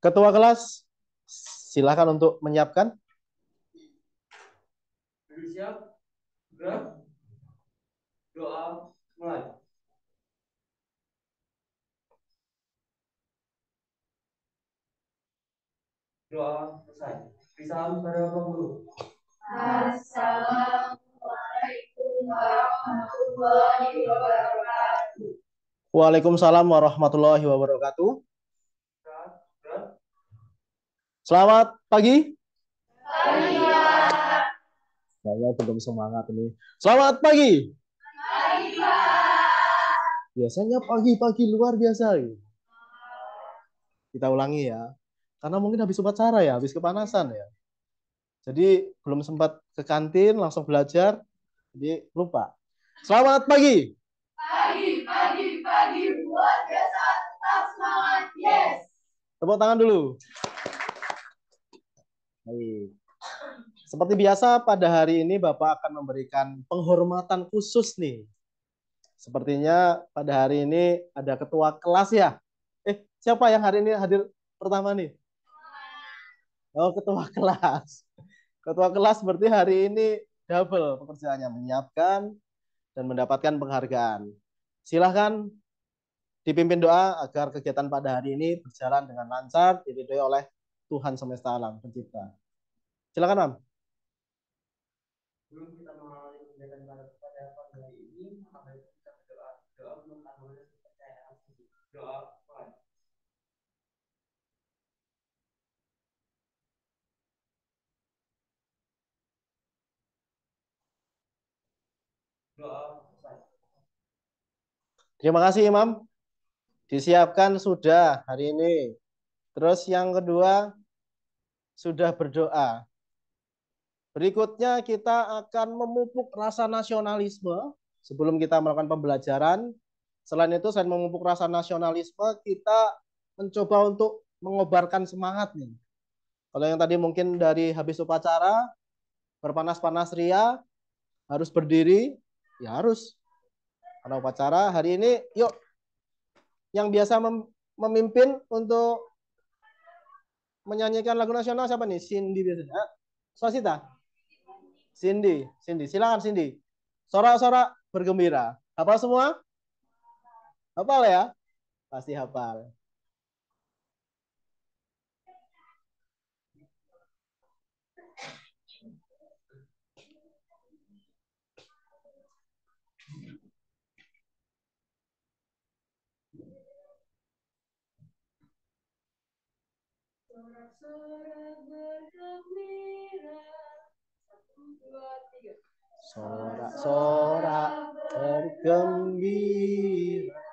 Ketua kelas, silakan untuk menyiapkan. Siap, gerak, doa, mulai. Doa selesai. Salam pada Bapak Guru. Assalamualaikum warahmatullahi wabarakatuh. Waalaikumsalam warahmatullahi wabarakatuh. Gerak, gerak. Selamat pagi. Pagi, Pak. Saya belum semangat ini. Selamat pagi. Pagi, Pak. Biasanya pagi-pagi luar biasa. Kita ulangi ya. Karena mungkin habis upacara ya, habis kepanasan ya. Jadi belum sempat ke kantin, langsung belajar. Jadi lupa. Selamat pagi. Pagi. Luar biasa. Tetap semangat. Yes. Tepuk tangan dulu. Baik. Seperti biasa pada hari ini Bapak akan memberikan penghormatan khusus nih. Sepertinya pada hari ini ada ketua kelas ya. Siapa yang hari ini hadir pertama nih? Oh, ketua kelas. Ketua kelas seperti hari ini double pekerjaannya, menyiapkan dan mendapatkan penghargaan. Silahkan dipimpin doa agar kegiatan pada hari ini berjalan dengan lancar, diridhoi oleh Tuhan semesta alam pencipta. Silakan, Mam. Sebelum kita mengawali kegiatan pada hari ini, maka kita berdoa. Doa untuk amanah kepercayaan. Doa, mulai. Doa selesai. Terima kasih, Imam. Disiapkan sudah hari ini. Terus yang kedua, sudah berdoa. Berikutnya kita akan memupuk rasa nasionalisme sebelum kita melakukan pembelajaran. Selain itu, selain memupuk rasa nasionalisme, kita mencoba untuk mengobarkan semangat nih. Kalau yang tadi mungkin dari habis upacara, berpanas-panas ria, harus berdiri, ya harus. Karena upacara hari ini, yuk yang biasa memimpin untuk menyanyikan lagu nasional siapa nih? Cindy biasanya. Swasita? Cindy. Silakan Cindy. Sorak-sorak bergembira. Hafal semua? Hafal ya? Pasti hafal. Sorak-sorak bergembira. 1, 2, 3. Sorak-sorak bergembira.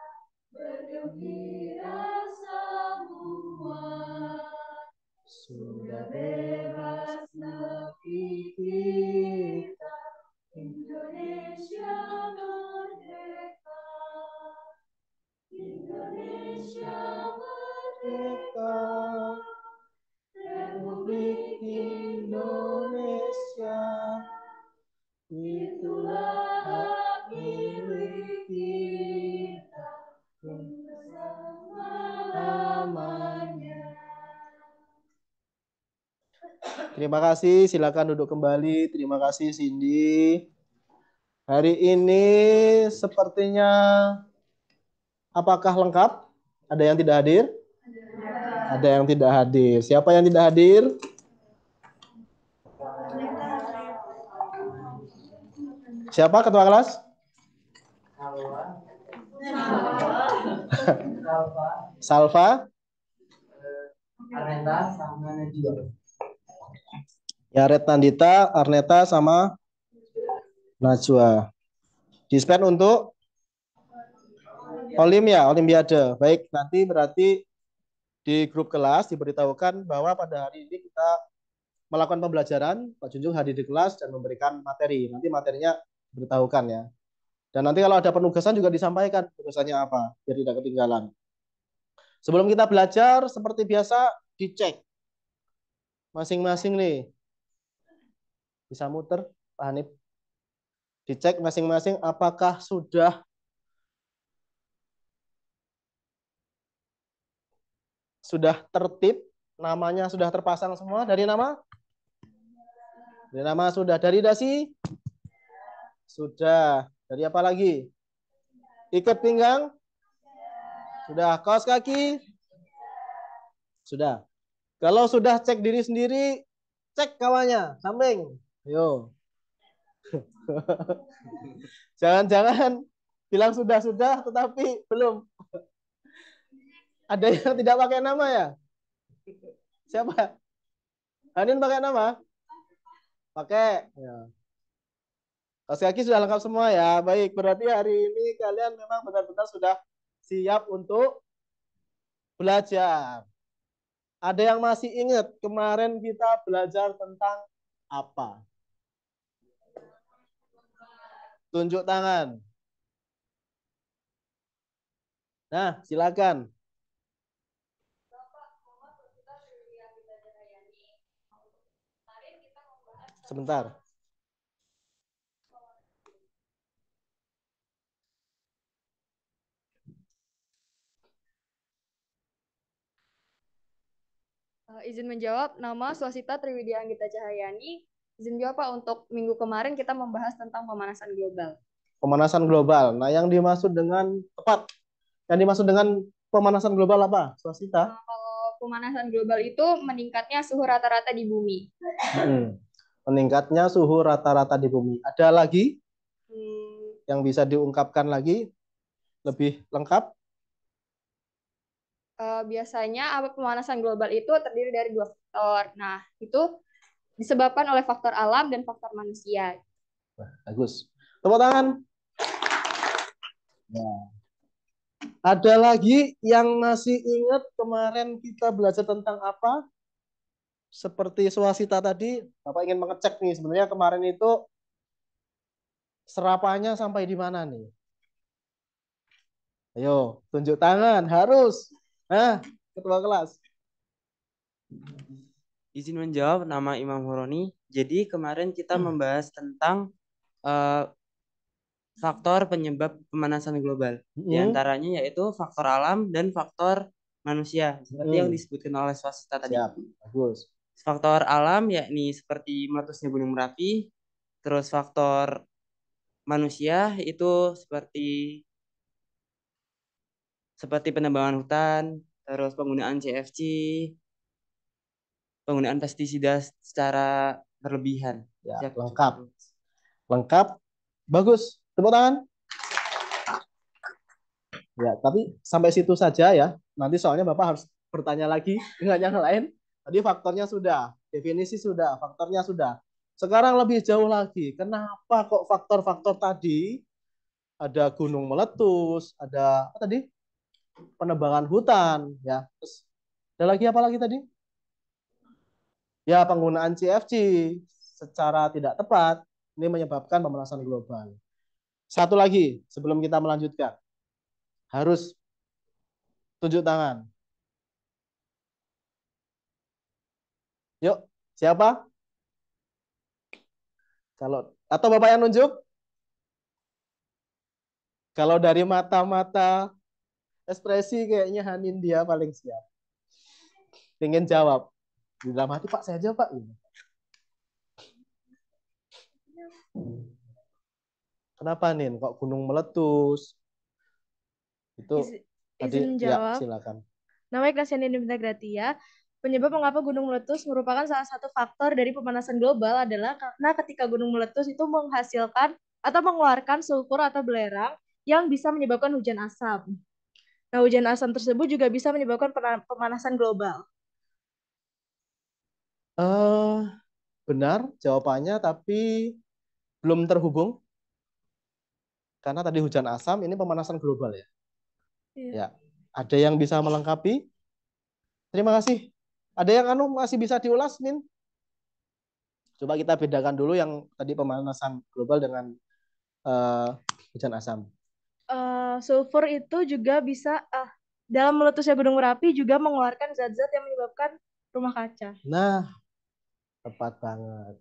Bergembira semua. Sudah bebas negeri kita. Indonesia merdeka. Indonesia merdeka. Republik Indonesia. Itulah hak milik kita. Bersama-lamanya. Terima kasih, silakan duduk kembali. Terima kasih Cindy. Hari ini sepertinya apakah lengkap? Ada yang tidak hadir? Ada yang tidak hadir. Siapa yang tidak hadir? Siapa ketua kelas? Salva. Arneta sama Najwa. Ya, Red Nandita, Arneta sama Najwa. Dispen untuk Olimpiade. Baik, nanti berarti di grup kelas diberitahukan bahwa pada hari ini kita melakukan pembelajaran, Pak Junjung hadir di kelas dan memberikan materi. Nanti materinya diberitahukan ya. Dan nanti kalau ada penugasan juga disampaikan penugasannya apa, biar tidak ketinggalan. Sebelum kita belajar, seperti biasa dicek masing-masing nih. Bisa muter, Pak Hanif. Dicek masing-masing apakah sudah tertib Namanya sudah terpasang semua dari nama? Dari nama sudah. Dari dasi? Sudah. Dari apa lagi? Ikat pinggang? Sudah. Kaos kaki? Sudah. Kalau sudah cek diri sendiri, cek kawannya. Samping. Ayo. Jangan-jangan bilang sudah-sudah tetapi belum. Ada yang tidak pakai nama ya? Siapa? Hanin pakai nama? Pakai. Ya. Kaos kaki sudah lengkap semua ya. Baik, berarti hari ini kalian memang benar-benar sudah siap untuk belajar. Ada yang masih ingat kemarin kita belajar tentang apa? Tunjuk tangan. Nah, silakan. Sebentar. Izin menjawab, nama Swasita Triwidya Anggita Cahyani. Izin jawab Pak, untuk minggu kemarin kita membahas tentang pemanasan global. Pemanasan global. Nah, yang dimaksud dengan tepat. Yang dimaksud dengan pemanasan global apa, Swasita? Kalau pemanasan global itu meningkatnya suhu rata-rata di bumi. Meningkatnya suhu rata-rata di bumi. Ada lagi Hmm, yang bisa diungkapkan lagi lebih lengkap? biasanya pemanasan global itu terdiri dari dua faktor. Nah, itu disebabkan oleh faktor alam dan faktor manusia. Bagus. Tepuk tangan. Ya. Ada lagi yang masih ingat kemarin kita belajar tentang apa? Seperti Swasita tadi, Bapak ingin mengecek nih, sebenarnya kemarin itu serapannya sampai di mana nih? Ayo, tunjuk tangan, harus. Nah, ketua kelas. Izin menjawab, nama Imam Horoni. Jadi kemarin kita membahas tentang faktor penyebab pemanasan global. Di antaranya yaitu faktor alam dan faktor manusia, seperti yang disebutkan oleh Swasita tadi. Siap, bagus. Faktor alam yakni seperti meletusnya Gunung Merapi, terus faktor manusia itu seperti penebangan hutan, terus penggunaan CFC, penggunaan pestisida secara berlebihan. Ya, lengkap. Lengkap. Bagus. Tepuk tangan. Ya, tapi sampai situ saja ya. Nanti soalnya Bapak harus bertanya lagi dengan yang lain. Tadi faktornya sudah, definisi sudah, faktornya sudah. Sekarang lebih jauh lagi. Kenapa kok faktor-faktor tadi ada gunung meletus, ada apa tadi? Penebangan hutan, ya. Terus ada lagi apa lagi tadi? Ya, penggunaan CFC secara tidak tepat ini menyebabkan pemanasan global. Satu lagi sebelum kita melanjutkan. Harus tunjuk tangan. Yuk, siapa? Kalau atau Bapak yang nunjuk? Kalau dari mata-mata ekspresi kayaknya Hanin dia paling siap. Pengen jawab. Di dalam hati, Pak, saya aja, Pak. Kenapa, Nin? Kok gunung meletus? Itu tadi izin ya, menjawab. silakan. Nama Ignatiani Dinda Gratia. Penyebab mengapa gunung meletus merupakan salah satu faktor dari pemanasan global adalah karena ketika gunung meletus itu menghasilkan atau mengeluarkan sulfur atau belerang yang bisa menyebabkan hujan asam. Nah, hujan asam tersebut juga bisa menyebabkan pemanasan global. Benar jawabannya, tapi belum terhubung. Karena tadi hujan asam, ini pemanasan global ya. Iya. Ya, ada yang bisa melengkapi? Terima kasih. Ada yang masih bisa diulas, Nin? Coba kita bedakan dulu yang tadi pemanasan global dengan hujan asam. Sulfur itu juga bisa dalam meletusnya Gunung Merapi juga mengeluarkan zat-zat yang menyebabkan rumah kaca. Nah, tepat banget.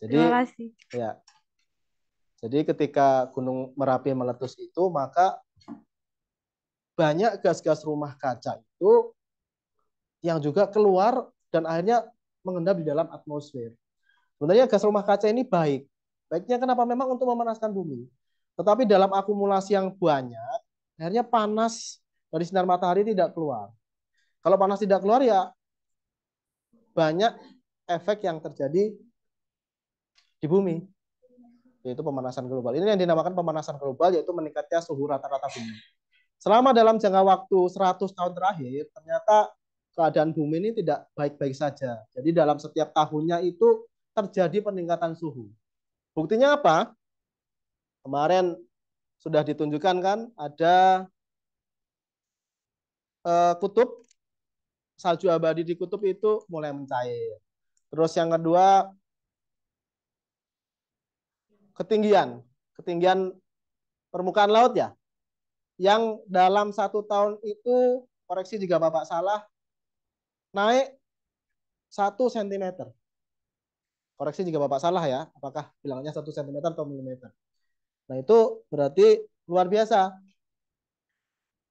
Jadi, terima kasih. Ya. Jadi ketika Gunung Merapi meletus itu, maka banyak gas-gas rumah kaca itu yang juga keluar dan akhirnya mengendap di dalam atmosfer. Sebenarnya gas rumah kaca ini baik. Baiknya kenapa? Memang untuk memanaskan bumi. Tetapi dalam akumulasi yang banyak, akhirnya panas dari sinar matahari tidak keluar. Kalau panas tidak keluar ya banyak efek yang terjadi di bumi, yaitu pemanasan global. Ini yang dinamakan pemanasan global, yaitu meningkatnya suhu rata-rata bumi. Selama dalam jangka waktu 100 tahun terakhir, ternyata keadaan bumi ini tidak baik-baik saja. Jadi dalam setiap tahunnya itu terjadi peningkatan suhu. Buktinya apa? Kemarin sudah ditunjukkan kan, ada kutub, salju abadi di kutub itu mulai mencair. Terus yang kedua, ketinggian permukaan laut ya, yang dalam 1 tahun itu, koreksi jika Bapak salah, naik 1 cm. Koreksi jika Bapak salah ya, apakah bilangnya 1 cm atau milimeter. Nah itu berarti luar biasa.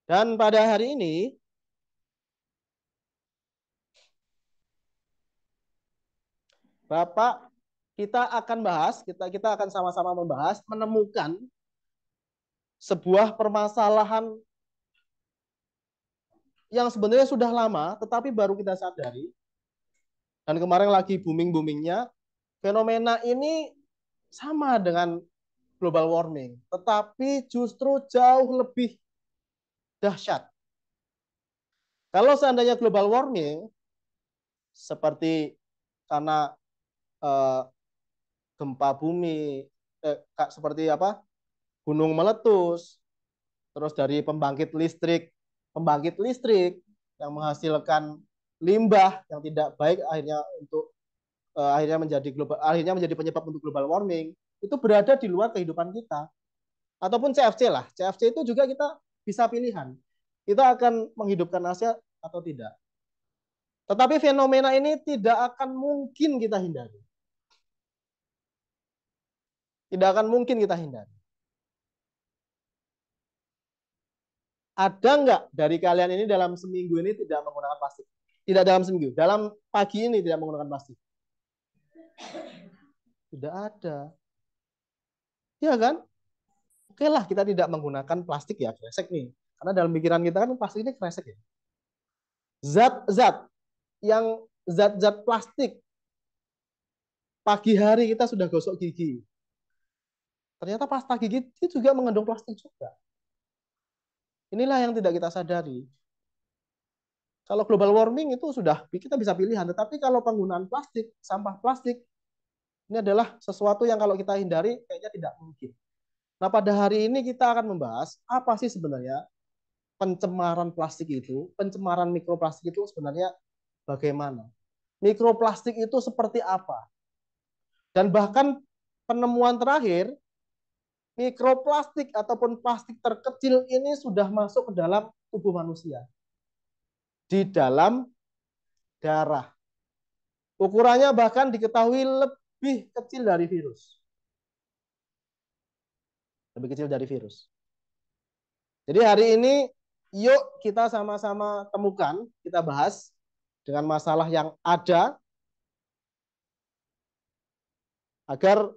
Dan pada hari ini, Bapak, kita akan bahas, kita akan sama-sama membahas, menemukan sebuah permasalahan yang sebenarnya sudah lama, tetapi baru kita sadari. Dan kemarin lagi booming-boomingnya, fenomena ini sama dengan global warming, tetapi justru jauh lebih dahsyat. Kalau seandainya global warming, seperti karena eh, gempa bumi, seperti apa, gunung meletus, terus dari pembangkit listrik yang menghasilkan limbah yang tidak baik, akhirnya menjadi penyebab untuk global warming, itu berada di luar kehidupan kita. Ataupun CFC lah, CFC itu juga kita bisa pilihan, kita akan menghidupkan Asia atau tidak. Tetapi fenomena ini tidak akan mungkin kita hindari. Tidak akan mungkin kita hindari. Ada nggak dari kalian ini dalam seminggu ini tidak menggunakan plastik? Tidak dalam seminggu, dalam pagi ini tidak menggunakan plastik. Tidak ada. Iya kan? Oke lah, kita tidak menggunakan plastik ya, kresek nih. Karena dalam pikiran kita kan plastik ini kresek ya. Zat-zat plastik, pagi hari kita sudah gosok gigi. Ternyata pasta gigi itu juga mengandung plastik juga. Inilah yang tidak kita sadari. Kalau global warming itu sudah kita bisa pilihan, tetapi kalau penggunaan plastik, sampah plastik, ini adalah sesuatu yang kalau kita hindari kayaknya tidak mungkin. Nah, pada hari ini kita akan membahas apa sih sebenarnya pencemaran plastik itu, pencemaran mikroplastik itu sebenarnya bagaimana. Mikroplastik itu seperti apa? Dan bahkan penemuan terakhir, mikroplastik ataupun plastik terkecil ini sudah masuk ke dalam tubuh manusia. Di dalam darah. Ukurannya bahkan diketahui lebih kecil dari virus. Lebih kecil dari virus. Jadi hari ini yuk kita sama-sama temukan, kita bahas dengan masalah yang ada agar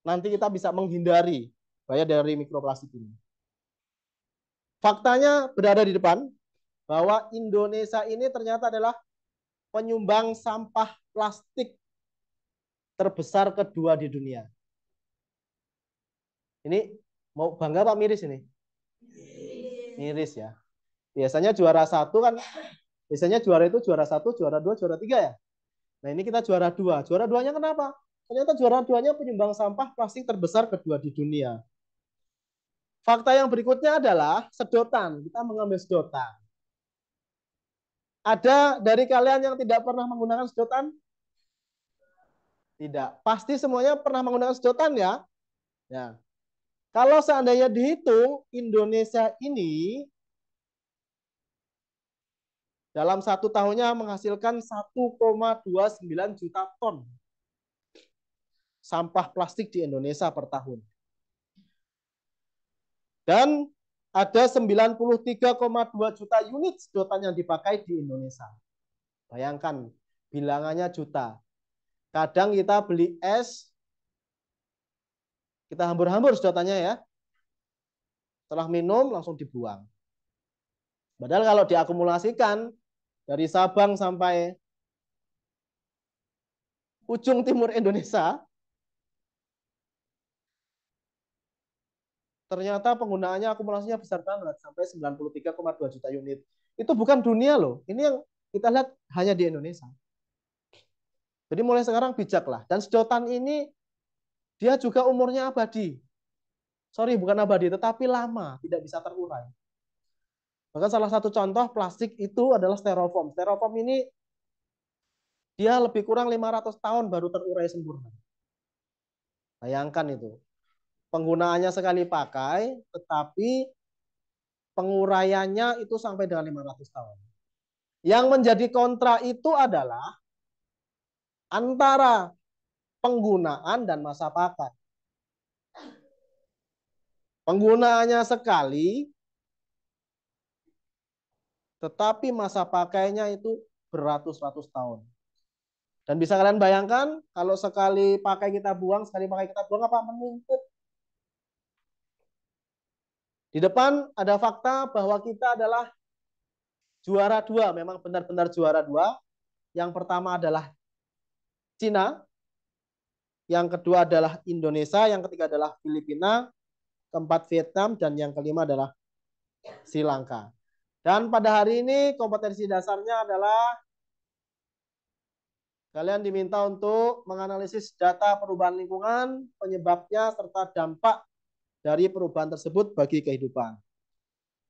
nanti kita bisa menghindari bahaya dari mikroplastik ini. Faktanya berada di depan bahwa Indonesia ini ternyata adalah penyumbang sampah plastik terbesar kedua di dunia. Ini mau bangga Pak miris ini? Miris ya. Biasanya juara satu kan, biasanya juara itu juara satu, juara dua, juara tiga ya. Nah ini kita juara dua. Juara duanya kenapa? Ternyata juara duanya penyumbang sampah plastik terbesar kedua di dunia. Fakta yang berikutnya adalah sedotan. Kita mengambil sedotan. Ada dari kalian yang tidak pernah menggunakan sedotan? Tidak. Pasti semuanya pernah menggunakan sedotan ya? Ya. Kalau seandainya dihitung, Indonesia ini dalam 1 tahunnya menghasilkan 1,29 juta ton sampah plastik di Indonesia per tahun. Dan ada 93,2 juta unit sedotan yang dipakai di Indonesia. Bayangkan, bilangannya juta. Kadang kita beli es, kita hambur-hambur sedotannya ya. Setelah minum langsung dibuang. Padahal kalau diakumulasikan dari Sabang sampai ujung timur Indonesia, ternyata penggunaannya akumulasinya besar banget, sampai 93,2 juta unit. Itu bukan dunia loh, ini yang kita lihat hanya di Indonesia. Jadi mulai sekarang bijaklah. Dan sedotan ini dia juga umurnya abadi. Sorry, bukan abadi, tetapi lama, tidak bisa terurai. Bahkan salah satu contoh plastik itu adalah styrofoam. Styrofoam ini dia lebih kurang 500 tahun baru terurai sempurna. Bayangkan itu. Penggunaannya sekali pakai, tetapi penguraiannya itu sampai dengan 500 tahun. Yang menjadi kontra itu adalah antara penggunaan dan masa pakai. Penggunaannya sekali, tetapi masa pakainya itu beratus-ratus tahun. Dan bisa kalian bayangkan, kalau sekali pakai kita buang, apa? Menumpuk. Di depan ada fakta bahwa kita adalah juara dua, memang benar-benar juara dua. Yang pertama adalah Cina, yang kedua adalah Indonesia, yang ketiga adalah Filipina, keempat Vietnam, dan yang kelima adalah Sri Lanka. Dan pada hari ini kompetensi dasarnya adalah kalian diminta untuk menganalisis data perubahan lingkungan, penyebabnya, serta dampak dari perubahan tersebut bagi kehidupan.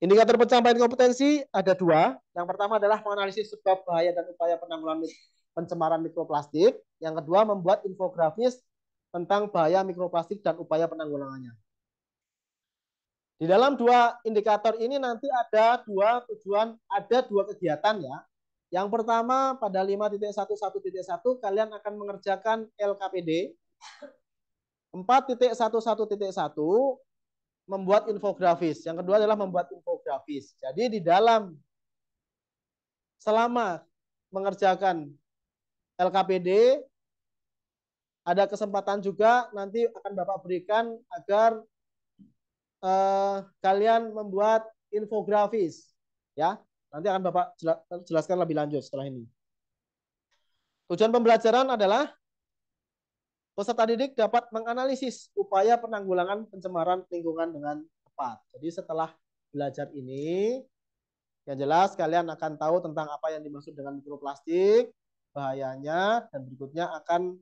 Indikator pencapaian kompetensi ada dua. Yang pertama adalah menganalisis sebab, bahaya, dan upaya penanggulangan pencemaran mikroplastik. Yang kedua, membuat infografis tentang bahaya mikroplastik dan upaya penanggulangannya. Di dalam dua indikator ini nanti ada dua tujuan, ada dua kegiatan ya. Yang pertama pada 5.11.1 kalian akan mengerjakan LKPD. 4.11.1 membuat infografis. Yang kedua adalah membuat infografis. Jadi di dalam selama mengerjakan LKPD ada kesempatan juga nanti akan Bapak berikan agar kalian membuat infografis ya. Nanti akan Bapak jelaskan lebih lanjut setelah ini. Tujuan pembelajaran adalah peserta didik dapat menganalisis upaya penanggulangan pencemaran lingkungan dengan tepat. Jadi setelah belajar ini, yang jelas kalian akan tahu tentang apa yang dimaksud dengan mikroplastik, bahayanya, dan berikutnya akan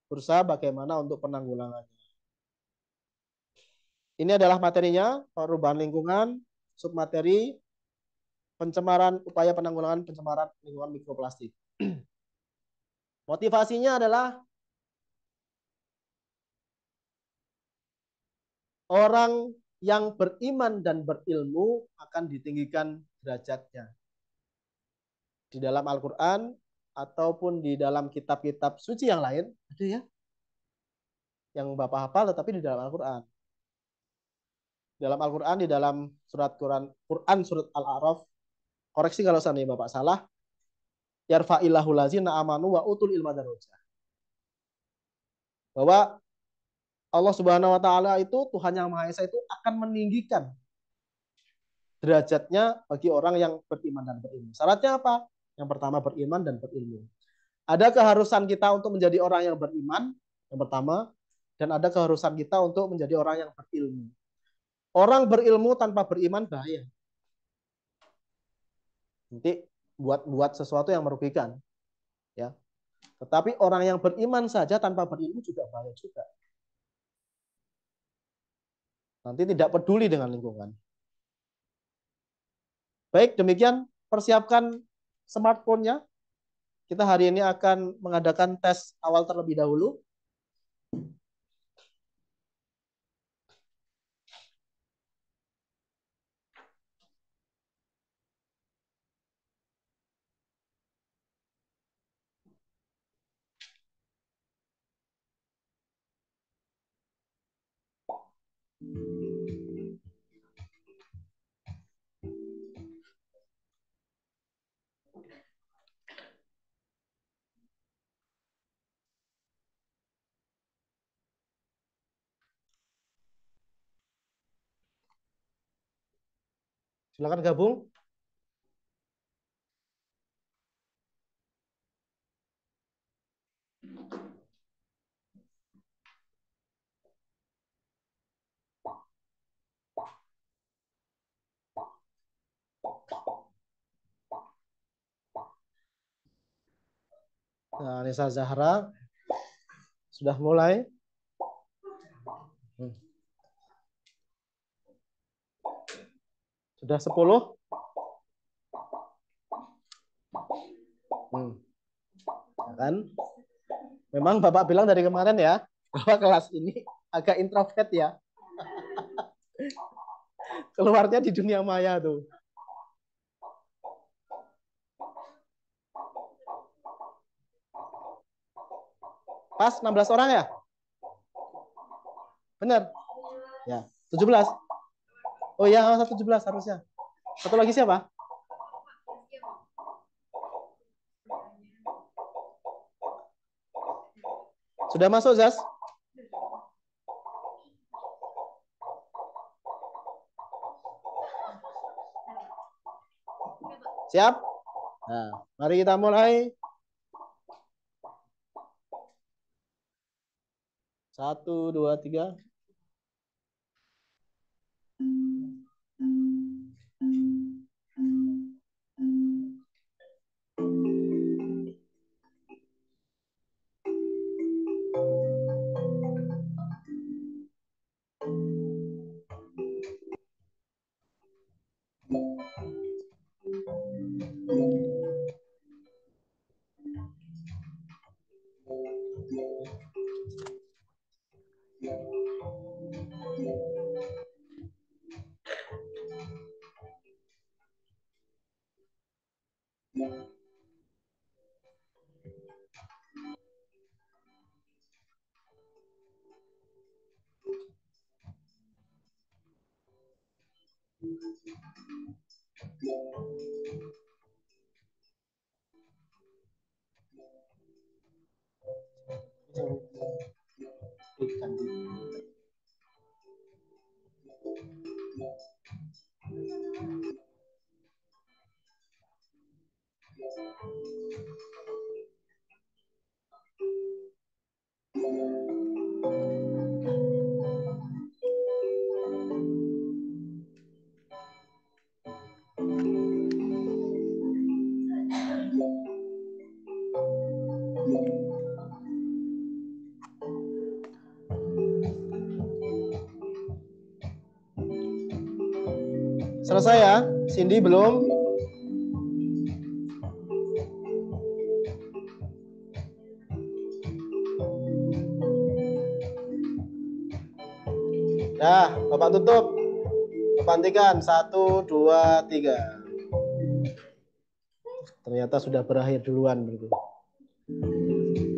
berusaha bagaimana untuk penanggulangannya. Ini adalah materinya, perubahan lingkungan, submateri, pencemaran, upaya penanggulangan pencemaran lingkungan mikroplastik. Motivasinya adalah orang yang beriman dan berilmu akan ditinggikan derajatnya. Di dalam Al-Quran ataupun di dalam kitab-kitab suci yang lain, ada ya, yang Bapak hafal tetapi di dalam Al-Quran. Dalam Al-Quran, di dalam surat Quran surat Al-A'raf, koreksi kalau seandainya Bapak salah, yarfa'illahu lazina amanu wa utul ilma darajah. Bahwa Allah Subhanahu wa taala itu, Tuhan yang Maha Esa itu akan meninggikan derajatnya bagi orang yang beriman dan berilmu. Syaratnya apa? Yang pertama beriman dan berilmu. Ada keharusan kita untuk menjadi orang yang beriman, yang pertama, dan ada keharusan kita untuk menjadi orang yang berilmu. Orang berilmu tanpa beriman bahaya. Nanti buat sesuatu yang merugikan, ya. Tetapi orang yang beriman saja tanpa berilmu juga bahaya juga. Nanti tidak peduli dengan lingkungan. Baik, demikian persiapkan smartphone-nya. Kita hari ini akan mengadakan tes awal terlebih dahulu. Silakan gabung. Nah, Nisa Zahra sudah mulai. Sudah 10. Ya kan? Memang Bapak bilang dari kemarin ya, bahwa kelas ini agak introvert ya. Keluarnya di dunia maya tuh. Pas 16 orang ya? Benar? Ya, 17. Oh iya, 17 harusnya. Satu lagi siapa? Sudah masuk, Zas? Siap? Nah, mari kita mulai. 1, 2, 3. Selesai ya? Cindy belum? Nah, Bapak tutup. Bapak hentikan. 1, 2, 3. Ternyata sudah berakhir duluan.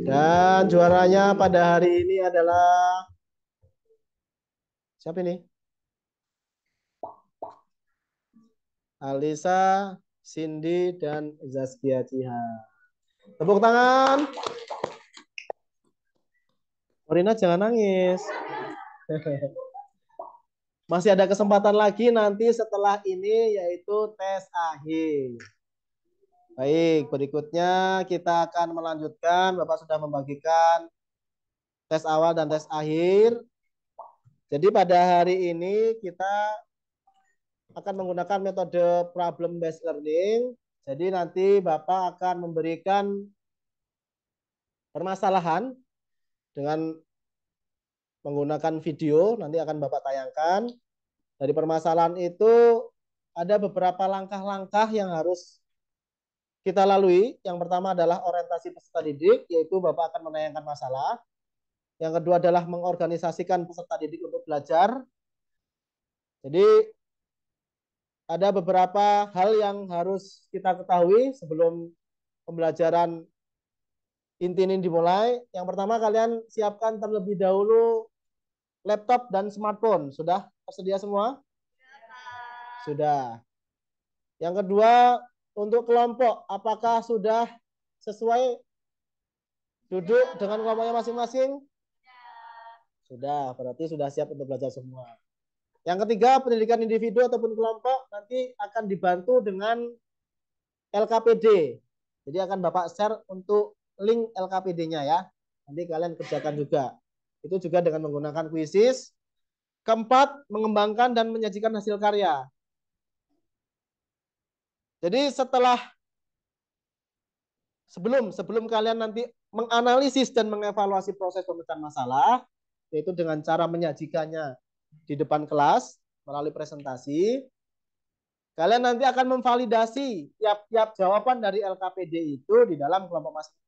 Dan juaranya pada hari ini adalah siapa ini? Alisa, Cindy, dan Zaskia Ciha. Tepuk tangan. Morina jangan nangis. Masih ada kesempatan lagi nanti setelah ini yaitu tes akhir. Baik, berikutnya kita akan melanjutkan. Bapak sudah membagikan tes awal dan tes akhir. Jadi pada hari ini kita akan menggunakan metode problem based learning. Jadi nanti Bapak akan memberikan permasalahan dengan menggunakan video, nanti akan Bapak tayangkan. Dari permasalahan itu ada beberapa langkah-langkah yang harus kita lalui. Yang pertama adalah orientasi peserta didik, yaitu Bapak akan menayangkan masalah. Yang kedua adalah mengorganisasikan peserta didik untuk belajar. Jadi ada beberapa hal yang harus kita ketahui sebelum pembelajaran inti ini dimulai. Yang pertama kalian siapkan terlebih dahulu laptop dan smartphone. Sudah tersedia semua? Sudah. Yang kedua, untuk kelompok, apakah sudah sesuai duduk dengan kelompoknya masing-masing? Sudah, berarti sudah siap untuk belajar semua. Yang ketiga, pendidikan individu ataupun kelompok nanti akan dibantu dengan LKPD. Jadi akan Bapak share untuk link LKPD-nya ya. Nanti kalian kerjakan juga. Itu juga dengan menggunakan kuisis. Keempat, mengembangkan dan menyajikan hasil karya. Jadi sebelum kalian nanti menganalisis dan mengevaluasi proses pemecahan masalah, yaitu dengan cara menyajikannya di depan kelas melalui presentasi, kalian nanti akan memvalidasi tiap-tiap jawaban dari LKPD itu di dalam kelompok masing.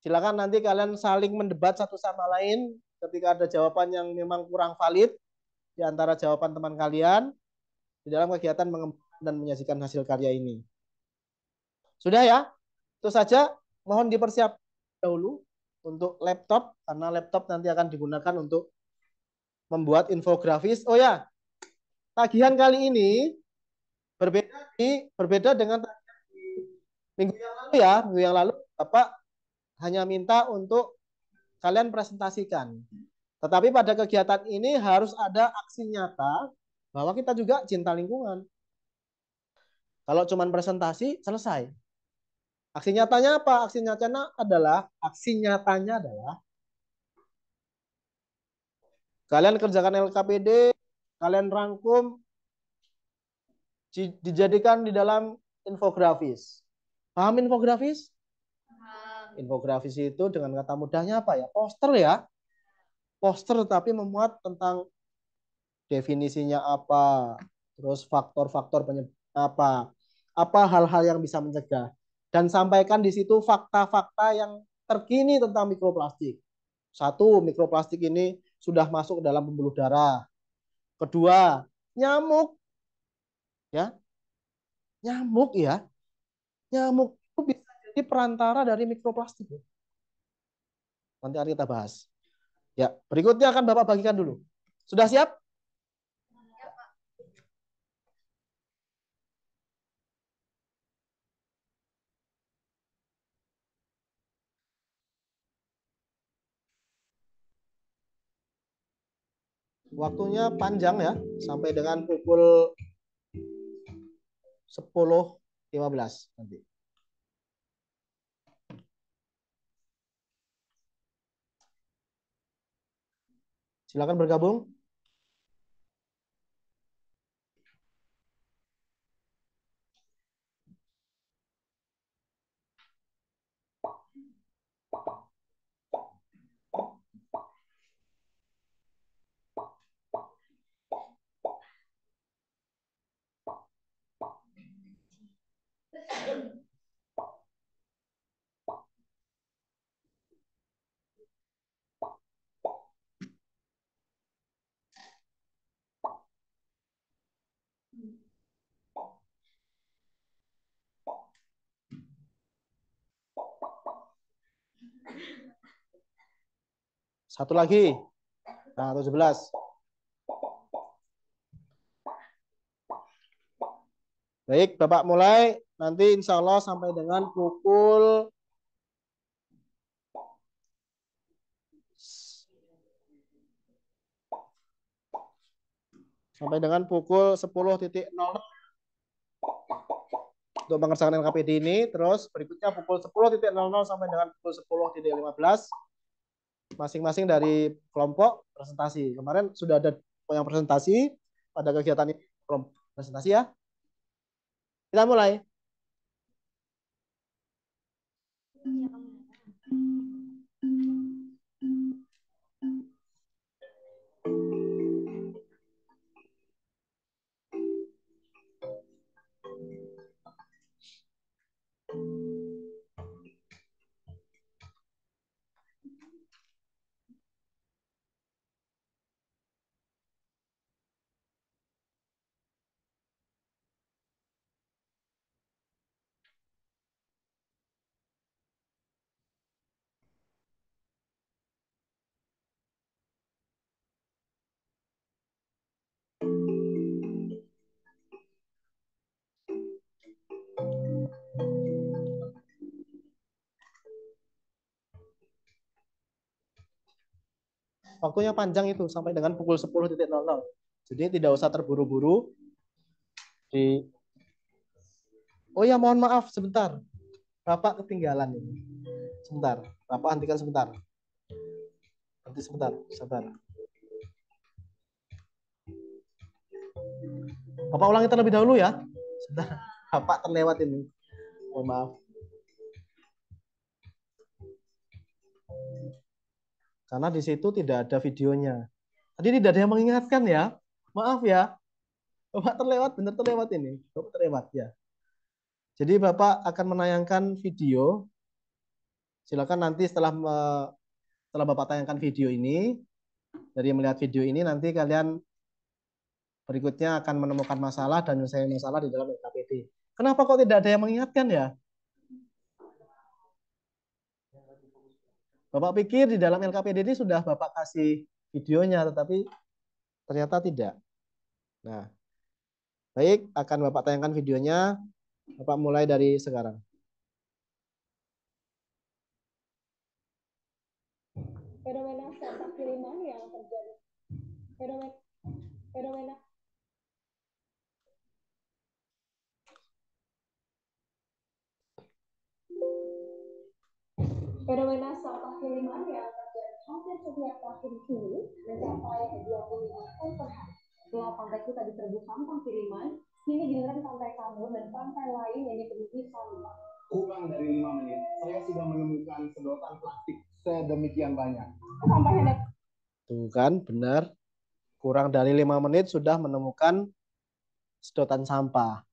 Silakan nanti kalian saling mendebat satu sama lain ketika ada jawaban yang memang kurang valid di antara jawaban teman kalian di dalam kegiatan mengembangkan dan menyajikan hasil karya ini. Sudah ya? Itu saja. Mohon dipersiapkan dahulu untuk laptop karena laptop nanti akan digunakan untuk membuat infografis. Oh ya, tagihan kali ini berbeda dengan minggu yang lalu ya. Minggu yang lalu Bapak hanya minta untuk kalian presentasikan. Tetapi pada kegiatan ini harus ada aksi nyata bahwa kita juga cinta lingkungan. Kalau cuma presentasi selesai. Aksi nyatanya apa? Aksi nyatanya adalah kalian kerjakan LKPD, kalian rangkum, dijadikan di dalam infografis. Paham infografis? Infografis itu dengan kata mudahnya apa ya? Poster ya. Poster tapi memuat tentang definisinya apa, terus faktor-faktor penyebab apa hal-hal yang bisa mencegah. Dan sampaikan di situ fakta-fakta yang terkini tentang mikroplastik. Satu, mikroplastik ini sudah masuk ke dalam pembuluh darah. Kedua, nyamuk. Ya, nyamuk ya. Nyamuk itu bisa jadi perantara dari mikroplastik. Nanti akan kita bahas. Ya, berikutnya akan Bapak bagikan dulu. Sudah siap? Waktunya panjang ya, sampai dengan pukul 10.15 nanti. Silakan bergabung. Satu lagi. Nah, 17. Baik, Bapak mulai. Nanti insya Allah sampai dengan pukul sampai dengan pukul 10.00 untuk mengerjakan LKPD ini. Terus berikutnya pukul 10.00 sampai dengan pukul 10.15 masing-masing dari kelompok presentasi. Kemarin sudah ada yang presentasi pada kegiatan ini, presentasi ya. Kita mulai. Waktunya panjang itu sampai dengan pukul 10.00. Jadi tidak usah terburu-buru. Oh ya, mohon maaf sebentar. Bapak ketinggalan ini. Sebentar. Bapak hentikan sebentar. Nanti sebentar, sabar. Bapak ulangi terlebih dahulu ya. Sebentar. Bapak terlewat ini. Mohon maaf. Karena di situ tidak ada videonya. Tadi tidak ada yang mengingatkan ya. Maaf ya. Bapak terlewat, benar terlewat ini. Bapak terlewat ya. Jadi Bapak akan menayangkan video. Silakan nanti setelah Bapak tayangkan video ini, dari melihat video ini nanti kalian berikutnya akan menemukan masalah dan menyelesaikan masalah di dalam LKPD. Kenapa kok tidak ada yang mengingatkan ya? Bapak pikir di dalam LKPD ini sudah Bapak kasih videonya, tetapi ternyata tidak. Nah, baik, akan Bapak tayangkan videonya. Bapak mulai dari sekarang. Fenomena sampah kiriman yang terjadi. Fenomena Fenomena sampah kiriman yang terjadi hampir setiap tahun ini mencapai 25 ton per hari. Setelah pantai kita diserbu sampah kiriman, kini giliran pantai Kambur dan pantai lain yang dipenuhi sampah. Kurang dari 5 menit, saya sudah menemukan sedotan plastik sedemikian banyak. Sampahnya Tuh kan, benar. Kurang dari 5 menit sudah menemukan sedotan sampah.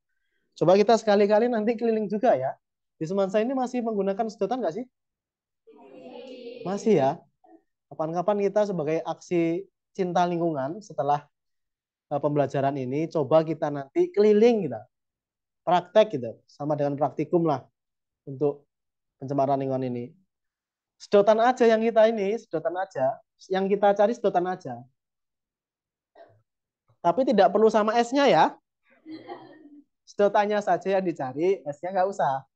Coba kita sekali-kali nanti keliling juga ya. Di Semansa ini masih menggunakan sedotan nggak sih? Masih ya. Kapan-kapan kita sebagai aksi cinta lingkungan setelah pembelajaran ini, coba kita nanti keliling kita. Praktek gitu. Sama dengan praktikum lah untuk pencemaran lingkungan ini. Sedotan aja yang kita ini, sedotan aja. Yang kita cari sedotan aja. Tapi tidak perlu sama esnya ya. Sedotannya saja yang dicari, esnya nggak usah.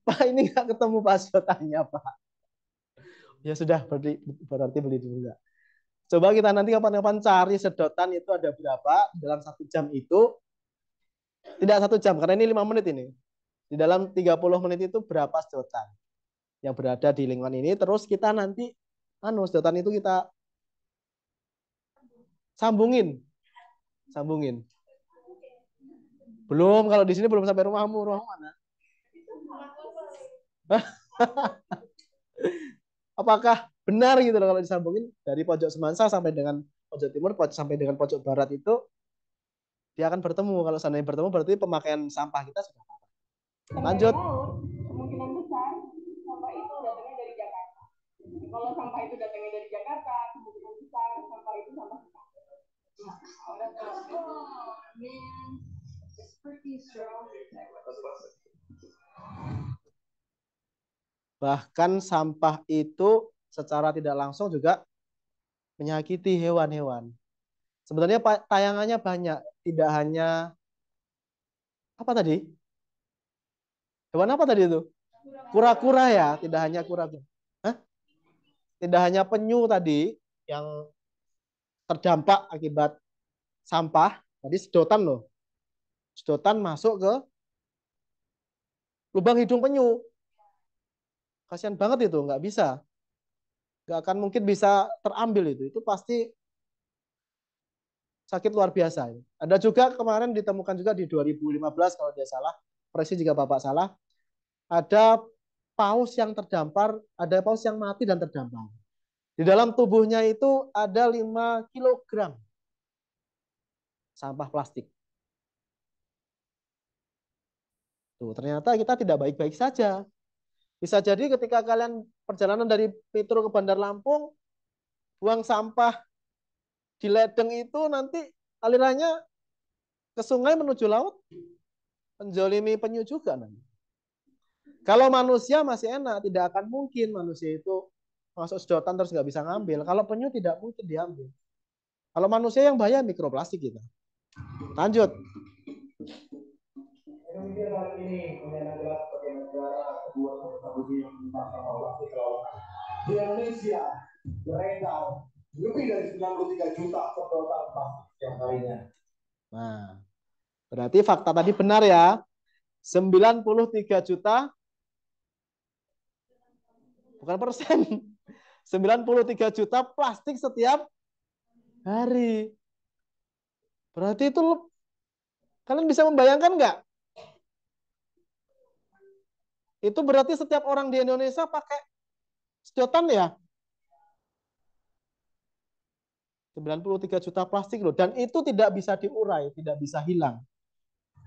Pak, ini nggak ketemu Pak sedotannya, Pak. Ya sudah, berarti beli dulu nggak. Coba kita nanti kapan-kapan cari sedotan itu ada berapa dalam 1 jam itu. Tidak 1 jam, karena ini 5 menit ini. Di dalam 30 menit itu berapa sedotan yang berada di lingkungan ini. Terus kita nanti, sedotan itu kita sambungin. Belum, kalau di sini belum sampai rumahmu. Rumahmu mana? Apakah benar gitu loh kalau disambungin dari pojok Semansa sampai dengan pojok timur sampai dengan pojok barat itu dia akan bertemu. Kalau seandainya bertemu berarti pemakaian sampah kita sudah parah. Lanjut. kemungkinan besar sampah itu datangnya dari Jakarta. Kalau sampah itu datangnya dari Jakarta, kemungkinan besar sampah itu sampah kita. Bahkan sampah itu secara tidak langsung juga menyakiti hewan-hewan. Sebenarnya tayangannya banyak, tidak hanya apa tadi? Hewan apa tadi itu? Kura-kura ya, tidak hanya kura-kura. Tidak hanya penyu tadi yang terdampak akibat sampah, tadi sedotan loh. Sedotan masuk ke lubang hidung penyu. Kasihan banget itu, nggak bisa. Nggak akan mungkin bisa terambil itu. Itu pasti sakit luar biasa. Ada juga kemarin ditemukan juga di 2015 kalau dia salah, koreksi jika Bapak salah, ada paus yang terdampar, ada paus yang mati dan terdampar. Di dalam tubuhnya itu ada 5 kilogram sampah plastik. Tuh, ternyata kita tidak baik-baik saja. Bisa jadi ketika kalian perjalanan dari Petro ke Bandar Lampung, buang sampah di ledeng itu nanti alirannya ke sungai menuju laut, menjolimi penyu juga nanti. Kalau manusia masih enak, tidak akan mungkin manusia itu masuk sedotan terus nggak bisa ngambil. Kalau penyu tidak mungkin diambil. Kalau manusia yang bahaya mikroplastik kita. Lanjut. Indonesia saat ini menyandang gelar sebagai negara kedua terbesar dunia tentang sampah plastik kelautan. Di Indonesia beredar 5 lebih dari 93 juta sedotan plastik setiap harinya. Nah, berarti fakta tadi benar ya. 93 juta, bukan persen. 93 juta plastik setiap hari. Berarti itu kalian bisa membayangkan nggak? Itu berarti setiap orang di Indonesia pakai sedotan ya? 93 juta plastik loh. Dan itu tidak bisa diurai, tidak bisa hilang.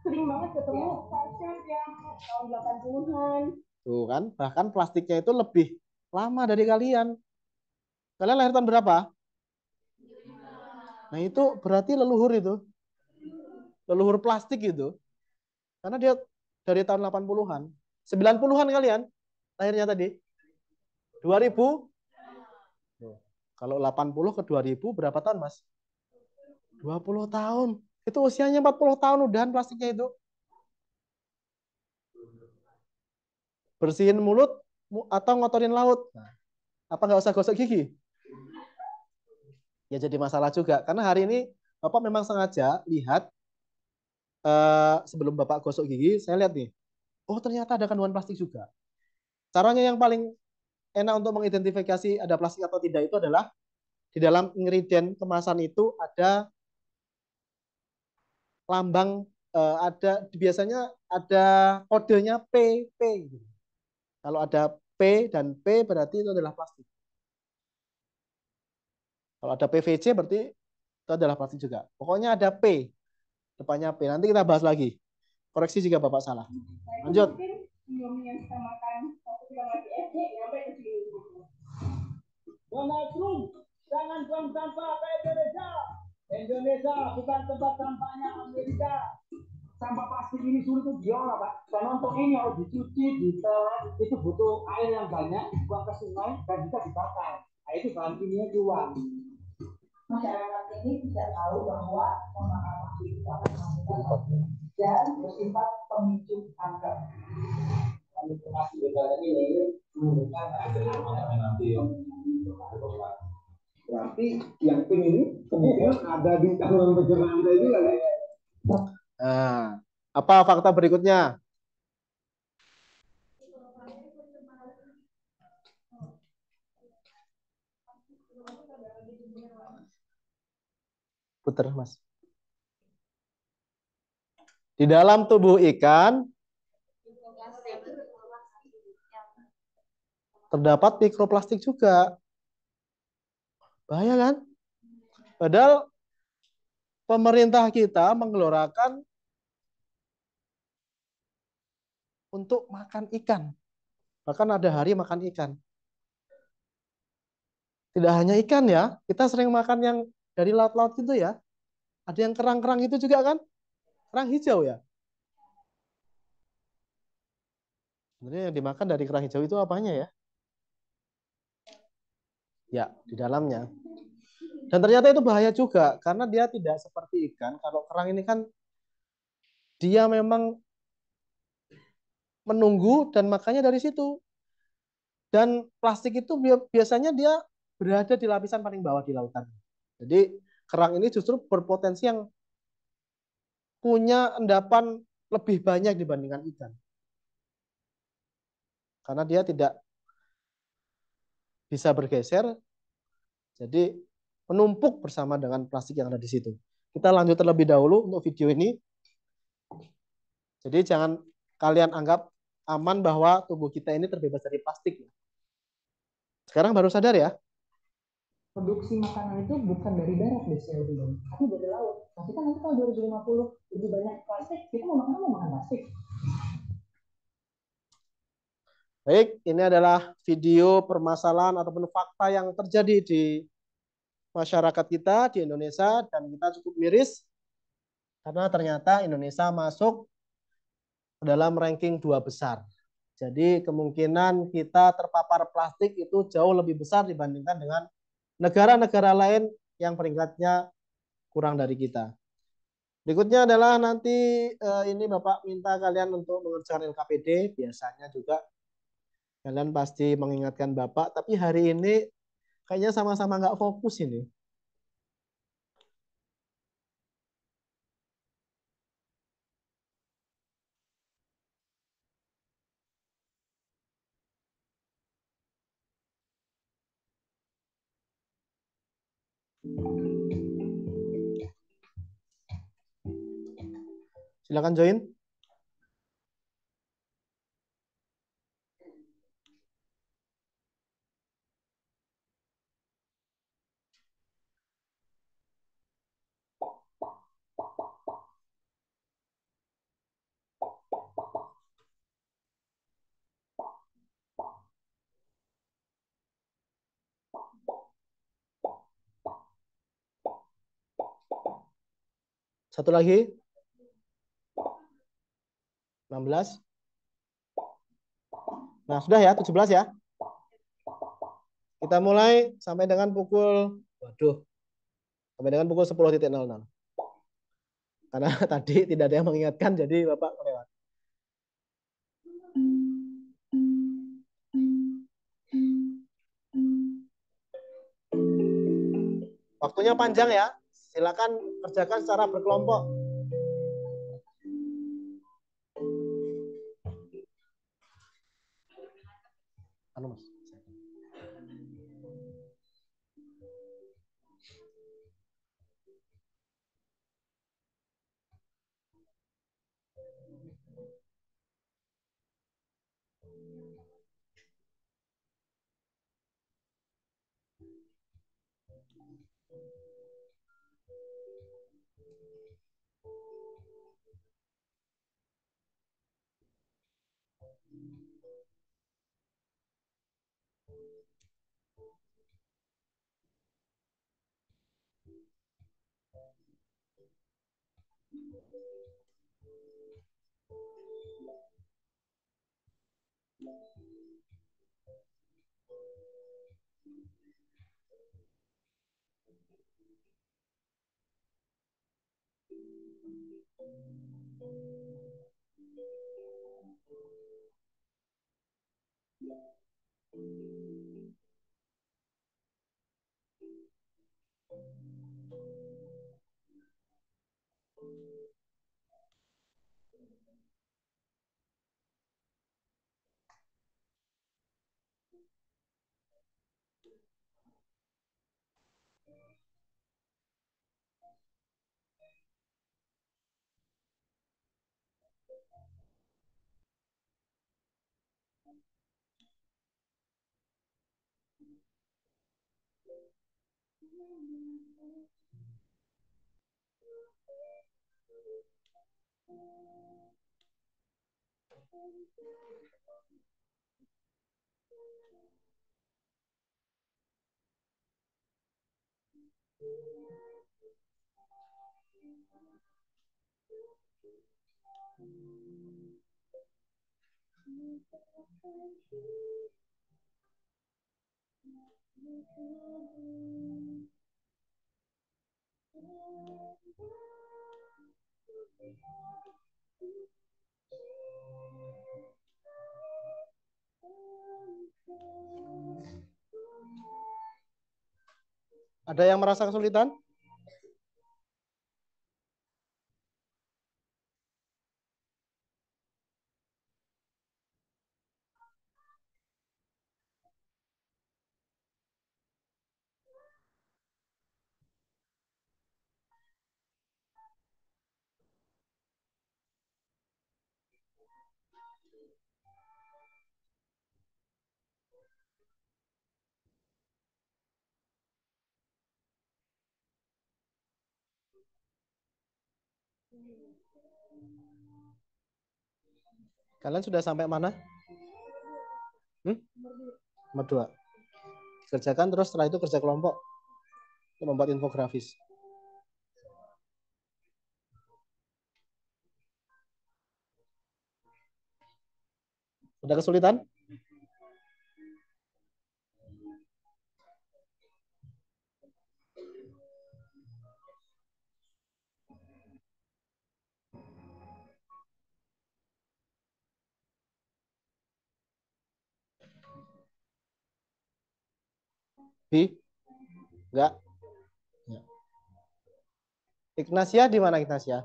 Sering banget ketemu pasien yang tahun 80-an. Tuh kan, bahkan plastiknya itu lebih lama dari kalian. Kalian lahir tahun berapa? Nah itu berarti leluhur itu. Leluhur plastik itu. Karena dia dari tahun 80-an. 90-an kalian lahirnya tadi. 2000. Kalau 80 ke 2000 berapa tahun, Mas? 20 tahun. Itu usianya 40 tahun udahan plastiknya itu. Bersihin mulut atau ngotorin laut. Nah, apa nggak usah gosok gigi? Ya jadi masalah juga. Karena hari ini Bapak memang sengaja lihat sebelum Bapak gosok gigi, saya lihat nih. Oh ternyata ada kandungan plastik juga. Caranya yang paling enak untuk mengidentifikasi ada plastik atau tidak itu adalah di dalam ingredient kemasan itu ada lambang, ada biasanya ada kodenya PP. Kalau ada P dan P berarti itu adalah plastik. Kalau ada PVC berarti itu adalah plastik juga. Pokoknya ada P, depannya P. Nanti kita bahas lagi. Koreksi jika Bapak salah. Lanjut. Donald Trump, jangan buang sampah ke Indonesia. Indonesia bukan tempat sampahnya Amerika. Sampah plastik ini sulit untuk diolah, Pak. Karena untuk ini harus dicuci, itu butuh air yang banyak, dibuang ke sungai, dan juga dibakar. Nah, itu bahan kimia keluar. Masyarakat ini tidak tahu bahwa pembakaran plastik itu akan menghasilkan dan bersifat pemicu kanker. Informasi bedanya ini menunjukkan berarti yang pink ini kemungkinan ada di kandungan pencernaan Anda juga kan? Nah, apa fakta berikutnya? Putar, Mas. Di dalam tubuh ikan terdapat mikroplastik juga. Bahaya kan? Padahal pemerintah kita menggelorakan untuk makan ikan. Bahkan ada hari makan ikan. Tidak hanya ikan ya, kita sering makan yang dari laut-laut gitu ya. Ada yang kerang-kerang itu juga kan? Kerang hijau ya. Sebenarnya yang dimakan dari kerang hijau itu apanya ya? Ya, di dalamnya. Dan ternyata itu bahaya juga, karena dia tidak seperti ikan. Kalau kerang ini kan, dia memang menunggu dan makannya dari situ. Dan plastik itu biasanya dia berada di lapisan paling bawah di lautan. Jadi kerang ini justru berpotensi yang punya endapan lebih banyak dibandingkan ikan. Karena dia tidak bisa bergeser, jadi menumpuk bersama dengan plastik yang ada di situ. Kita lanjut terlebih dahulu untuk video ini. Jadi jangan kalian anggap aman bahwa tubuh kita ini terbebas dari plastik. Sekarang baru sadar ya? Produksi makanan itu bukan dari darat biasanya lebih banyak, tapi dari laut. Tapi kan nanti tahun 2050 lebih banyak plastik, kita mau makan plastik. Baik, ini adalah video permasalahan ataupun fakta yang terjadi di masyarakat kita di Indonesia, dan kita cukup miris karena ternyata Indonesia masuk ke dalam ranking 2 besar. Jadi kemungkinan kita terpapar plastik itu jauh lebih besar dibandingkan dengan negara-negara lain yang peringkatnya kurang dari kita. Berikutnya adalah nanti ini Bapak minta kalian untuk mengerjakan LKPD. Biasanya juga kalian pasti mengingatkan Bapak, tapi hari ini kayaknya sama-sama nggak fokus ini. Silakan join. Satu lagi. 16. Nah, sudah ya, 17 ya. Kita mulai sampai dengan pukul, waduh, sampai dengan pukul 10.00. Karena tadi tidak ada yang mengingatkan, jadi Bapak kelewat. Waktunya panjang ya. Silakan kerjakan secara berkelompok. Anu, Mas. Ada yang merasa kesulitan? Kalian sudah sampai mana? Nomor 2. Kerjakan terus setelah itu kerja kelompok untuk membuat infografis. Sudah kesulitan? Enggak. Ya. Ignasia di mana Ignasia?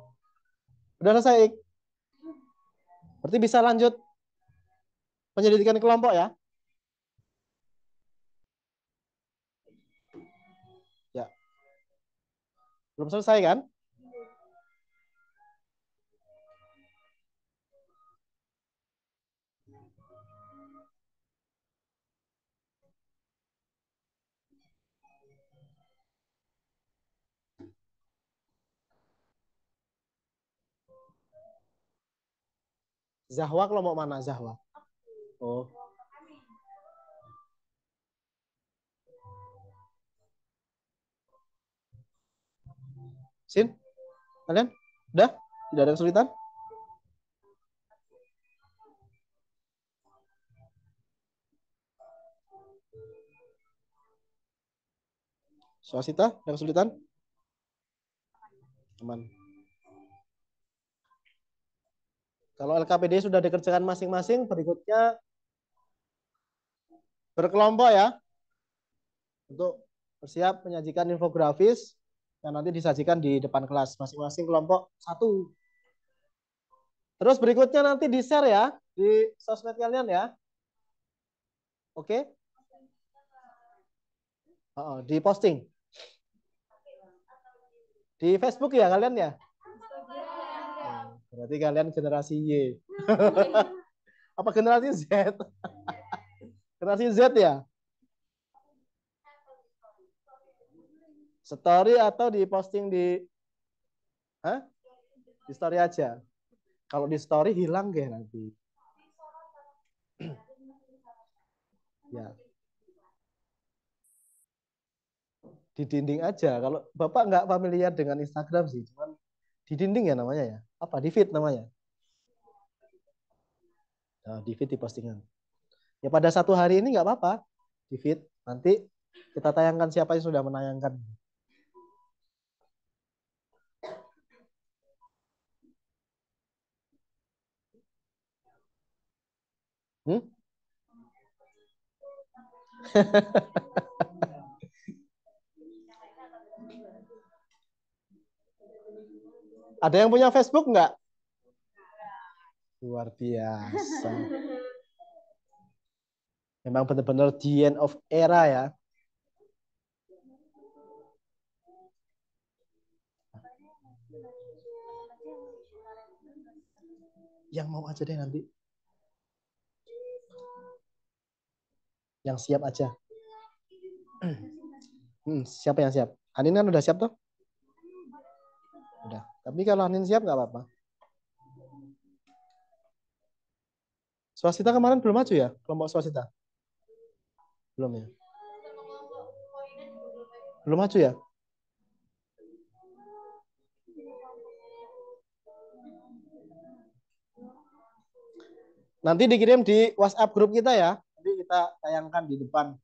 Udah selesai, Ik? Berarti bisa lanjut penyelidikan kelompok ya? Ya. Belum selesai kan? Zahwa kelompok mana Zahwa? Oh. Sin? Kalian? Udah? Tidak ada kesulitan? Swasita? Ada kesulitan? Aman. Kalau LKPD sudah dikerjakan masing-masing, berikutnya berkelompok ya. Untuk bersiap menyajikan infografis yang nanti disajikan di depan kelas. Masing-masing kelompok satu. Terus berikutnya nanti di-share ya di sosmed kalian ya. Oke? Di posting. Di Facebook ya kalian ya? Berarti kalian generasi Y. Apa generasi Z? Generasi Z ya? Story atau di posting di Hah? Di story aja. Kalau di story hilang deh nanti. Ya. Di dinding aja. Kalau Bapak nggak familiar dengan Instagram sih, cuman di dinding ya namanya ya. Apa? Di feed namanya. Nah, di feed di postingan. Ya pada satu hari ini nggak apa-apa. Di feed. Nanti kita tayangkan siapa yang sudah menayangkan. Hmm? Ada yang punya Facebook nggak? Luar biasa. Memang benar-benar the end of era ya. Yang mau aja deh nanti. Yang siap aja. Siapa yang siap? Anin kan udah siap tuh? Udah. Tapi kalau Anin siap nggak apa-apa. Swastika kemarin belum maju ya? Kelompok swastika? Belum ya? Belum maju ya? Nanti dikirim di WhatsApp grup kita ya. Nanti kita tayangkan di depan.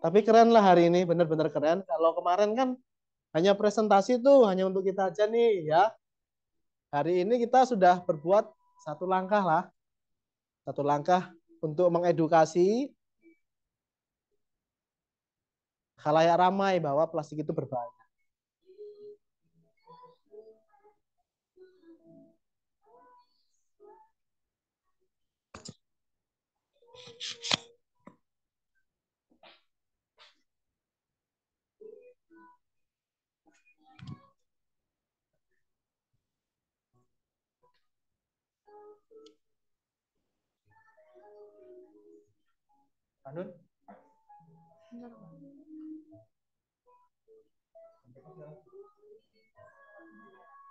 Tapi keren lah hari ini, benar-benar keren. Kalau kemarin kan hanya presentasi tuh, hanya untuk kita aja nih ya. Hari ini kita sudah berbuat satu langkah lah. Satu langkah untuk mengedukasi khalayak ramai bahwa plastik itu berbahaya. Anun?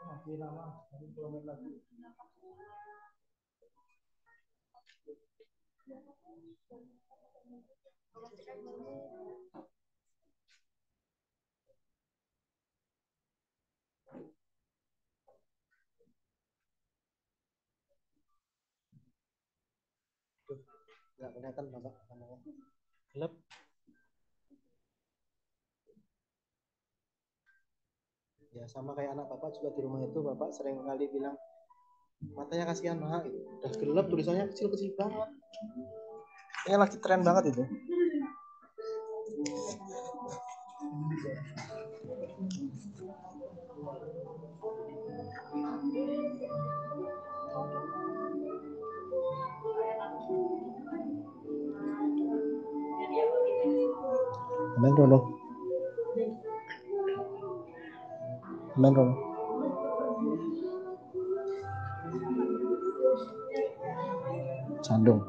Masih lama, 10 menit lagi. Nggak kelihatan Bapak namanya. Gelap. Ya sama kayak anak Bapak juga di rumah itu Bapak sering kali bilang matanya kasihan mah gitu. Udah gelap tulisannya kecil-kecil banget. Ini lagi tren banget itu. Aman dulu. Main Romo. Sandung.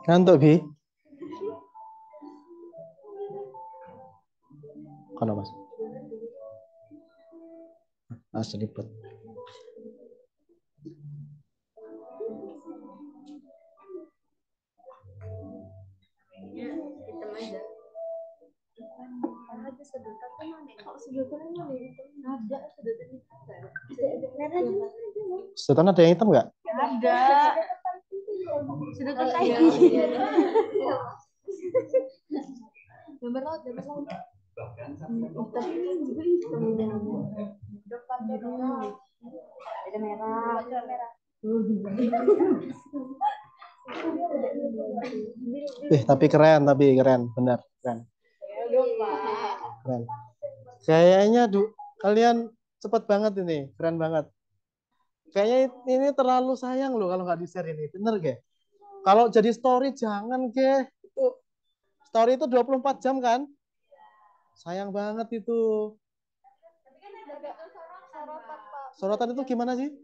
Ngantuk, Bi? Kono, Mas. Seliput. Hitam aja. Ada sedotan kan ada. Kalau sedotan ada sedotan hitam enggak ada? Sedotan ada yang hitam nggak? Ada. Sedotan kayak Gambar laut. Tapi ini juga hitam. Depan merah. Ada merah. Tapi keren, benar, keren. Keren. Kayaknya kalian cepat banget ini, keren banget. Kayaknya ini terlalu sayang loh kalau nggak di-share ini, bener gak? Kalau jadi story jangan ke itu. Story itu 24 jam kan? Sayang banget itu. Sorotan itu gimana sih?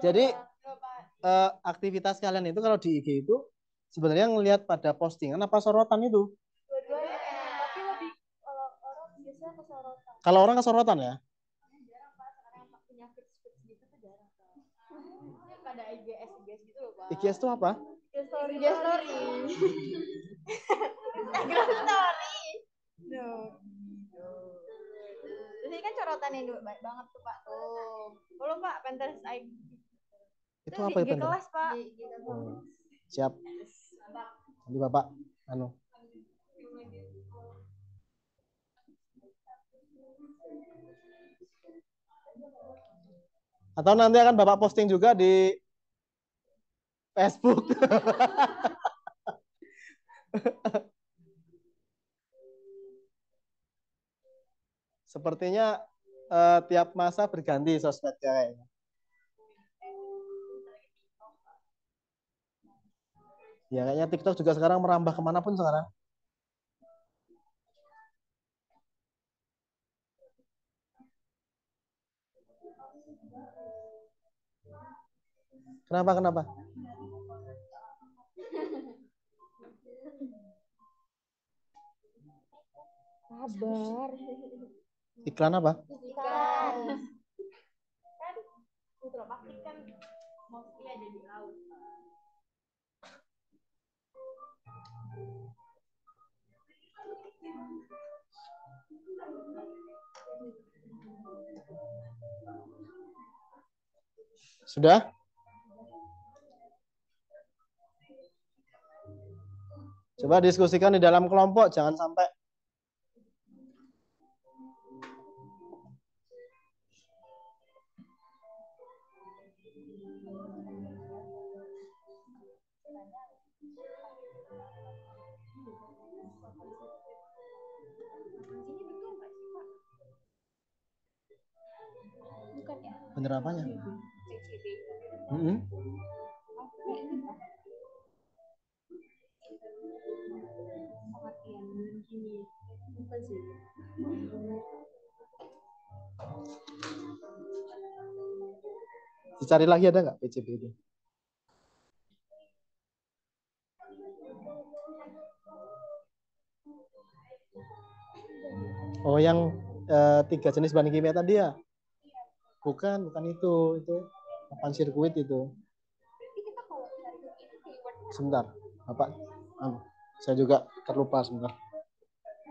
Jadi aktivitas kalian itu kalau di IG itu sebenarnya ngelihat pada postingan apa sorotan itu? dua-duanya. Tapi lebih orang biasanya ke sorotan. Kalau orang ke sorotan ya? Jarang Pak, sekarang yang punya feeds gitu tuh jarang Pak. Pada IGS gitu loh Pak. IGS itu apa? Story. Ini kan corotan yang baik banget tuh Pak tuh. Belum Pak, Pinterest IG. Itu apa di itu? kelas Pak. Siap. Nanti Bapak atau nanti akan Bapak posting juga di Facebook. Sepertinya tiap masa berganti sosmednya kayaknya. Ya kayaknya TikTok juga sekarang merambah kemanapun sekarang. Kenapa? Sabar. Iklan apa? Ikan. Kan mikroplastik kan mostly ada di laut. Sudah? Coba diskusikan di dalam kelompok, jangan sampai Bukan ya? bener apanya? CCTV. Pengertian gini. Bukan sih. Dicari lagi ada nggak PCB itu? Oh, yang 3 jenis bahan kimia tadi ya? Bukan itu papan sirkuit itu. Sebentar, Bapak. Saya juga terlupa sebentar.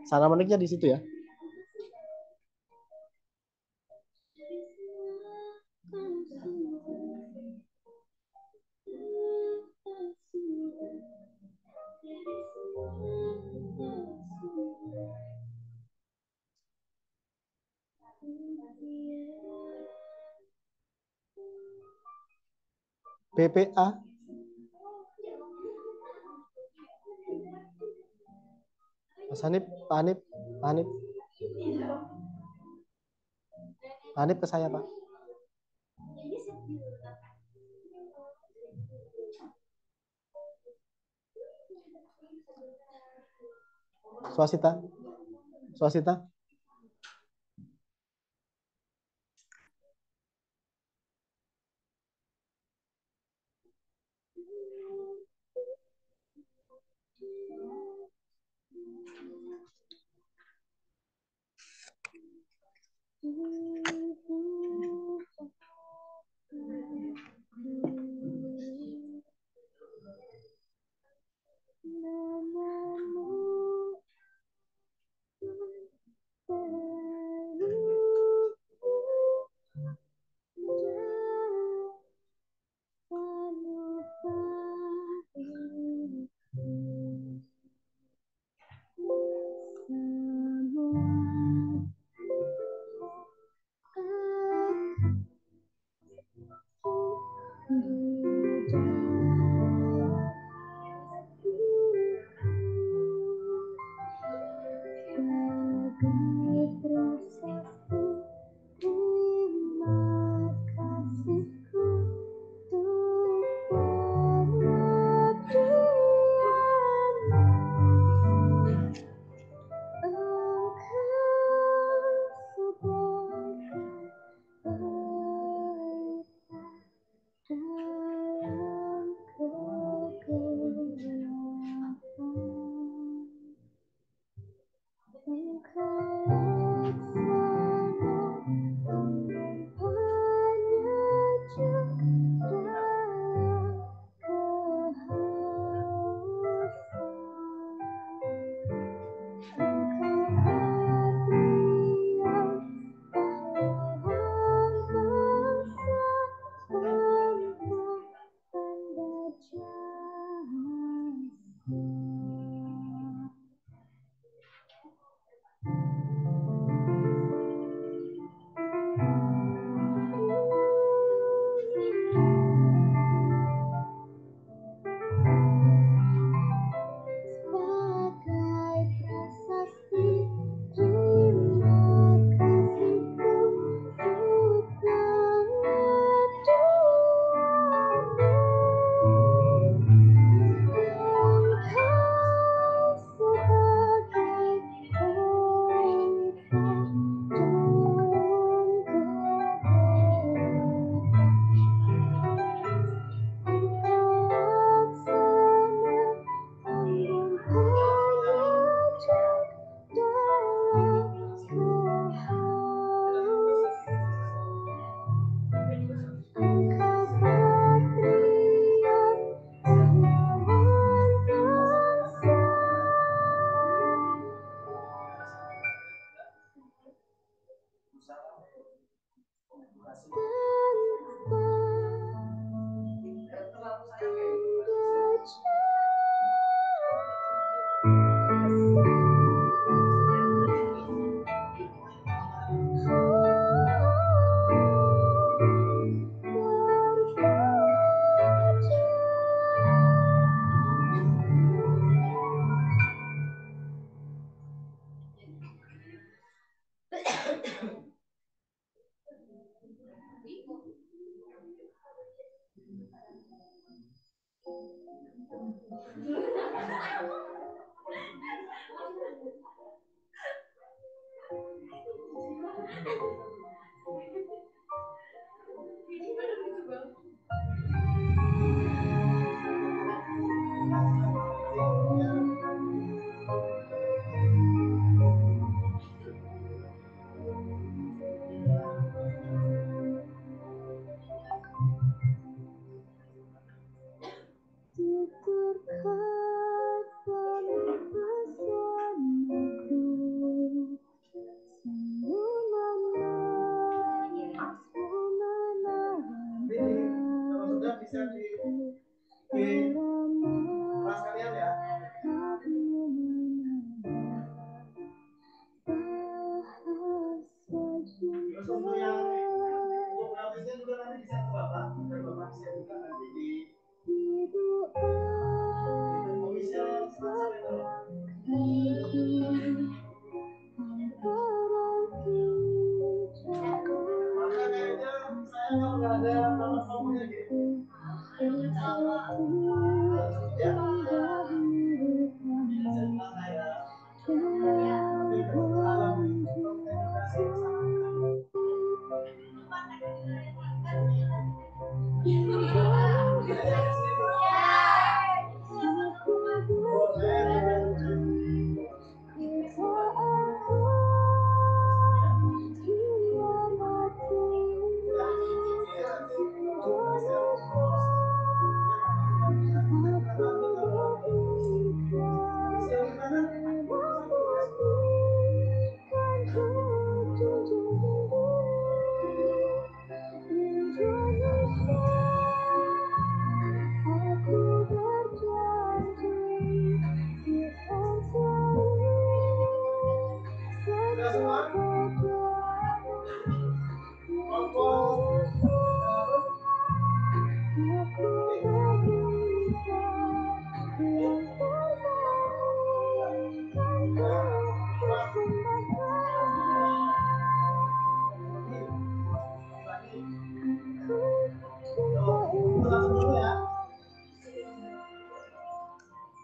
Sana meniknya di situ ya. BPA. Mas Hanif, Pak Hanif, Pak Hanif. Pak Hanif ke saya, Pak. Swasita. Swasita.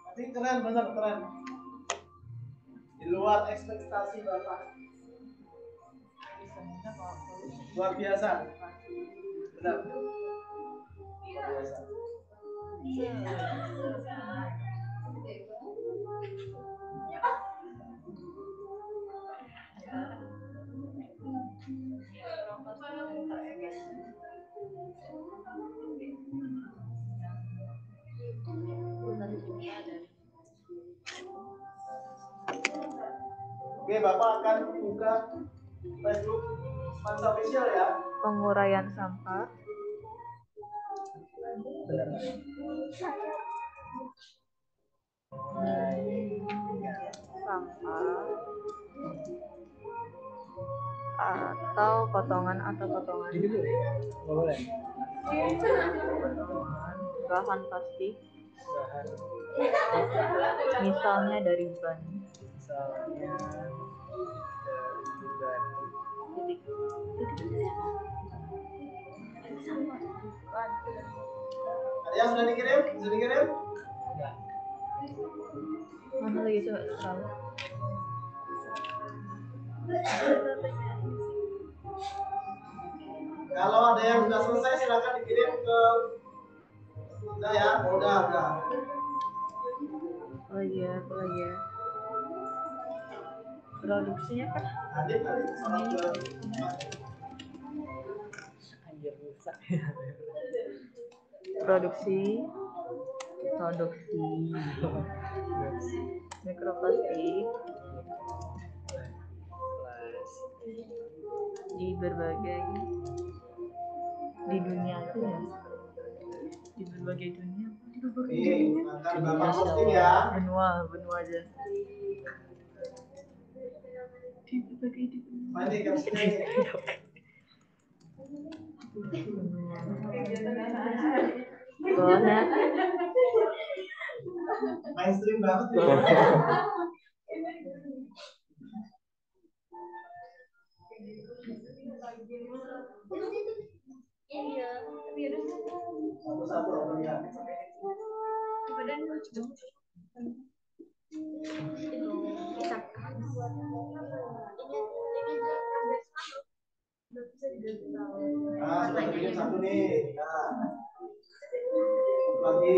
Tapi keren, bener keren. Di luar ekspektasi Bapak. Luar biasa. Benar. Luar biasa. Oke, Bapak akan buka Facebook Mans Official ya. Penguraian sampah. Sampah atau potongan Boleh. bahan plastik, misalnya dari ban. Ada yang sudah dikirim? Mana lagi coba tahu? Kalau ada yang sudah selesai silakan dikirim ke. Udah ya, udah. Oh iya, apa lagi ya? Produksinya kan? Adit sama ke. Produksi mikroplastik di berbagai dunia. Nih, akan Bapak posting ya. Benua aja. Mana captionnya ini? Bawahnya Mainstream banget ya. Satu ya. Sudah terkirim satu nih. Nah. Lagi.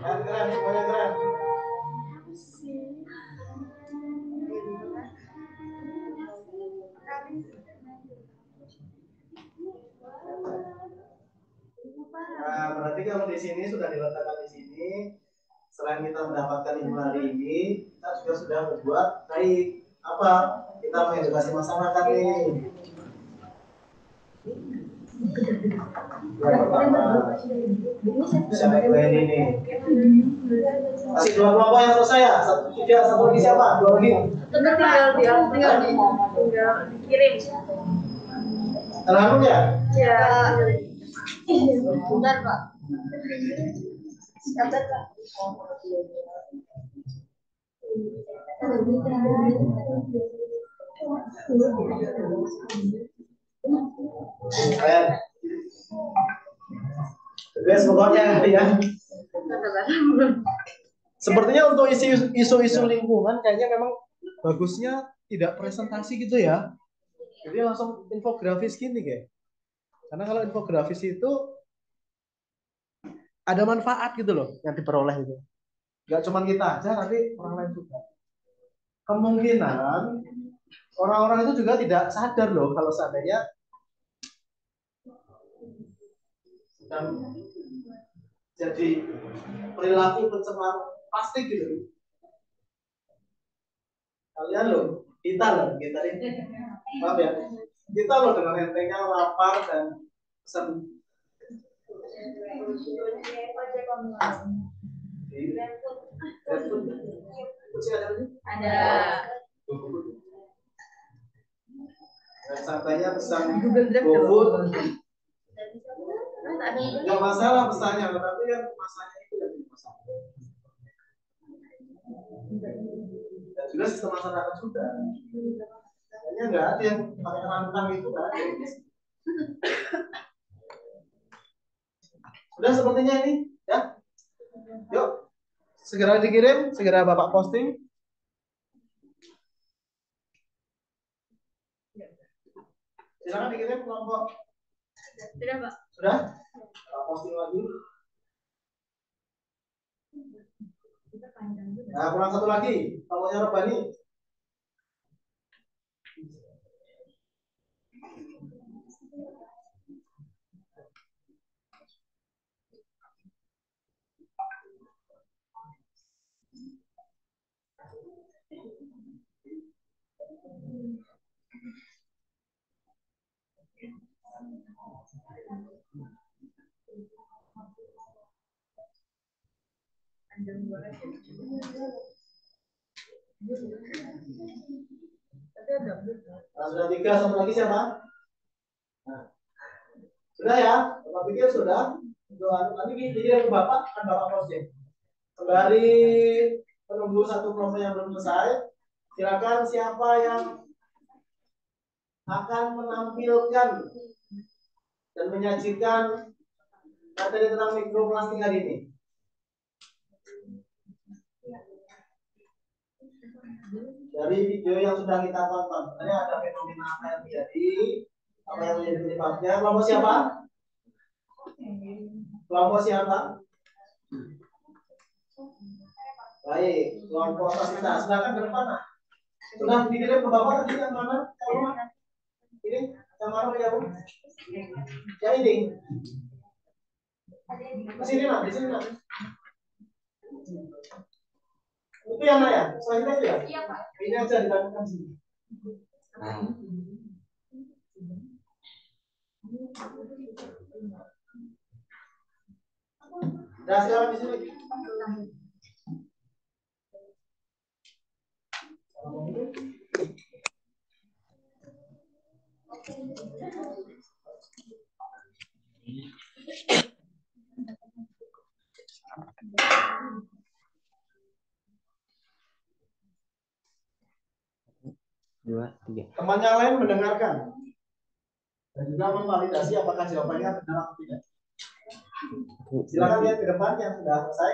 Keren, semuanya keren. Nah, berarti kalau di sini sudah diletakkan di sini, selain kita mendapatkan ilmu hari ini, kita juga sudah membuat baik apa? Kita mengedukasi masyarakat nih. Yang pertama, siapa yang ini? Masih dua kelompok yang selesai ya? Satu lagi siapa? Dua lagi. tinggal dikirim. Terangkum ya? Ya. Bentar, Pak. Sabar, Pak. Keren. Guys, pokoknya ya. Sepertinya untuk isu-isu lingkungan kayaknya memang bagusnya tidak presentasi gitu ya. Jadi langsung infografis gini kayak. Karena kalau infografis itu ada manfaat gitu loh yang diperoleh itu. Gak cuma kita aja, tapi orang lain juga. Kemungkinan orang-orang itu juga tidak sadar loh kalau seandainya dan jadi perilaku pencemar plastik gitu. Kalian loh, kita ini, maaf ya, kita loh dengan entengnya lapar dan pesan. Ada. Dan santainya pesan GoFood. Nggak masalah pesannya, tapi kan kemasannya itu yang jadi masalah. Dan juga sistem masyarakat juga. Kayaknya nggak ada yang pakai rantang itu, nggak ada. Sudah sepertinya ini, ya. Yuk, segera dikirim, segera Bapak posting. Silakan dikirim kelompok. Sudah, Pak. Sudah? Bapak posting lagi. Nah, kurang satu lagi, kelompoknya Robani. Nah, sudah 3, satu lagi siapa? Nah, sudah ya, Bapak pikir sudah. Nanti dikirim ke Bapak, kan Bapak posting. Sembari menunggu satu kelompok yang belum selesai, silakan siapa yang akan menampilkan dan menyajikan materi tentang mikroplastik hari ini. Dari video yang sudah kita tonton, sebenarnya ada fenomena apa yang terjadi, apa yang menjadi penyebabnya. Kelompok siapa? Kelompok siapa? Baik, kelompok kita. Silakan ke depan. Sudah dikirim ke bawah tadi yang mana? Yang mana? Ini yang mana ya, Bu? Yang ini. Di sini nak, di sini nak. Itu yang mana ya? Selanjutnya itu ya? Iya, Pak. Ini aja dilakukan sini. Nah, silakan di sini. Dua, tiga. Teman yang lain mendengarkan dan juga memvalidasi apakah jawabannya benar atau tidak. Silakan lihat ke depan yang sudah selesai.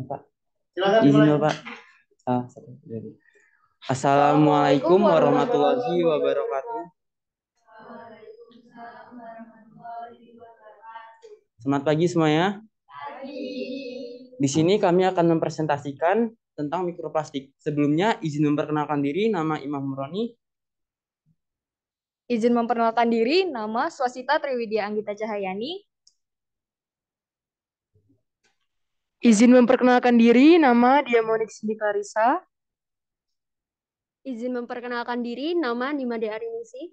Pak. Silakan Izin dimulai. Bapak. Assalamualaikum warahmatullahi wabarakatuh. Selamat pagi semuanya. Di sini kami akan mempresentasikan tentang mikroplastik. Sebelumnya izin memperkenalkan diri, nama Imam Muroni. Izin memperkenalkan diri, nama Swasita Triwidya Anggita Cahayani. Izin memperkenalkan diri, nama Diamonik Cindy Clarissa. Izin memperkenalkan diri, nama Nimade Arinisi.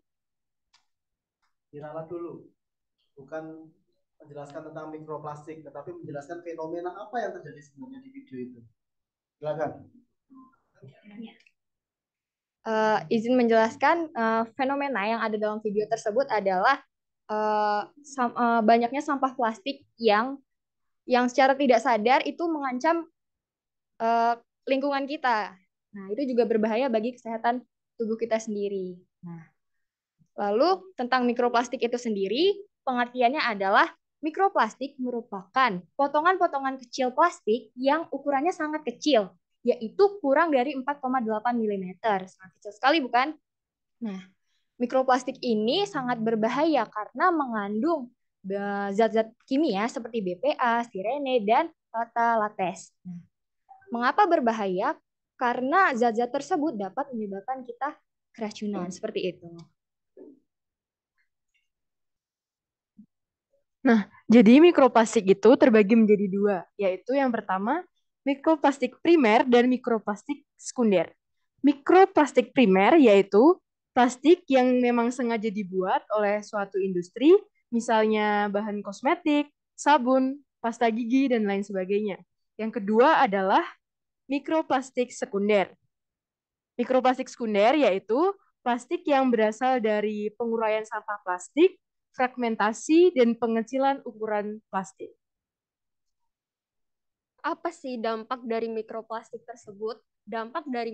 Dirawat dulu. Bukan menjelaskan tentang mikroplastik, tetapi menjelaskan fenomena apa yang terjadi sebenarnya di video itu. Silakan. Izin menjelaskan fenomena yang ada dalam video tersebut adalah banyaknya sampah plastik yang secara tidak sadar itu mengancam lingkungan kita. Nah, itu juga berbahaya bagi kesehatan tubuh kita sendiri. Nah, lalu tentang mikroplastik itu sendiri, pengertiannya adalah mikroplastik merupakan potongan-potongan kecil plastik yang ukurannya sangat kecil, yaitu kurang dari 4,8 mm. Sangat kecil sekali, bukan? Nah, mikroplastik ini sangat berbahaya karena mengandung zat-zat kimia seperti BPA, stirene, dan lates. Nah, mengapa berbahaya? Karena zat-zat tersebut dapat menyebabkan kita keracunan, seperti itu. Nah, jadi mikroplastik itu terbagi menjadi dua, yaitu yang pertama, mikroplastik primer dan mikroplastik sekunder. Mikroplastik primer yaitu plastik yang memang sengaja dibuat oleh suatu industri, misalnya bahan kosmetik, sabun, pasta gigi, dan lain sebagainya. Yang kedua adalah mikroplastik sekunder. Mikroplastik sekunder yaitu plastik yang berasal dari penguraian sampah plastik, fragmentasi, dan pengecilan ukuran plastik. Apa sih dampak dari mikroplastik tersebut? Dampak dari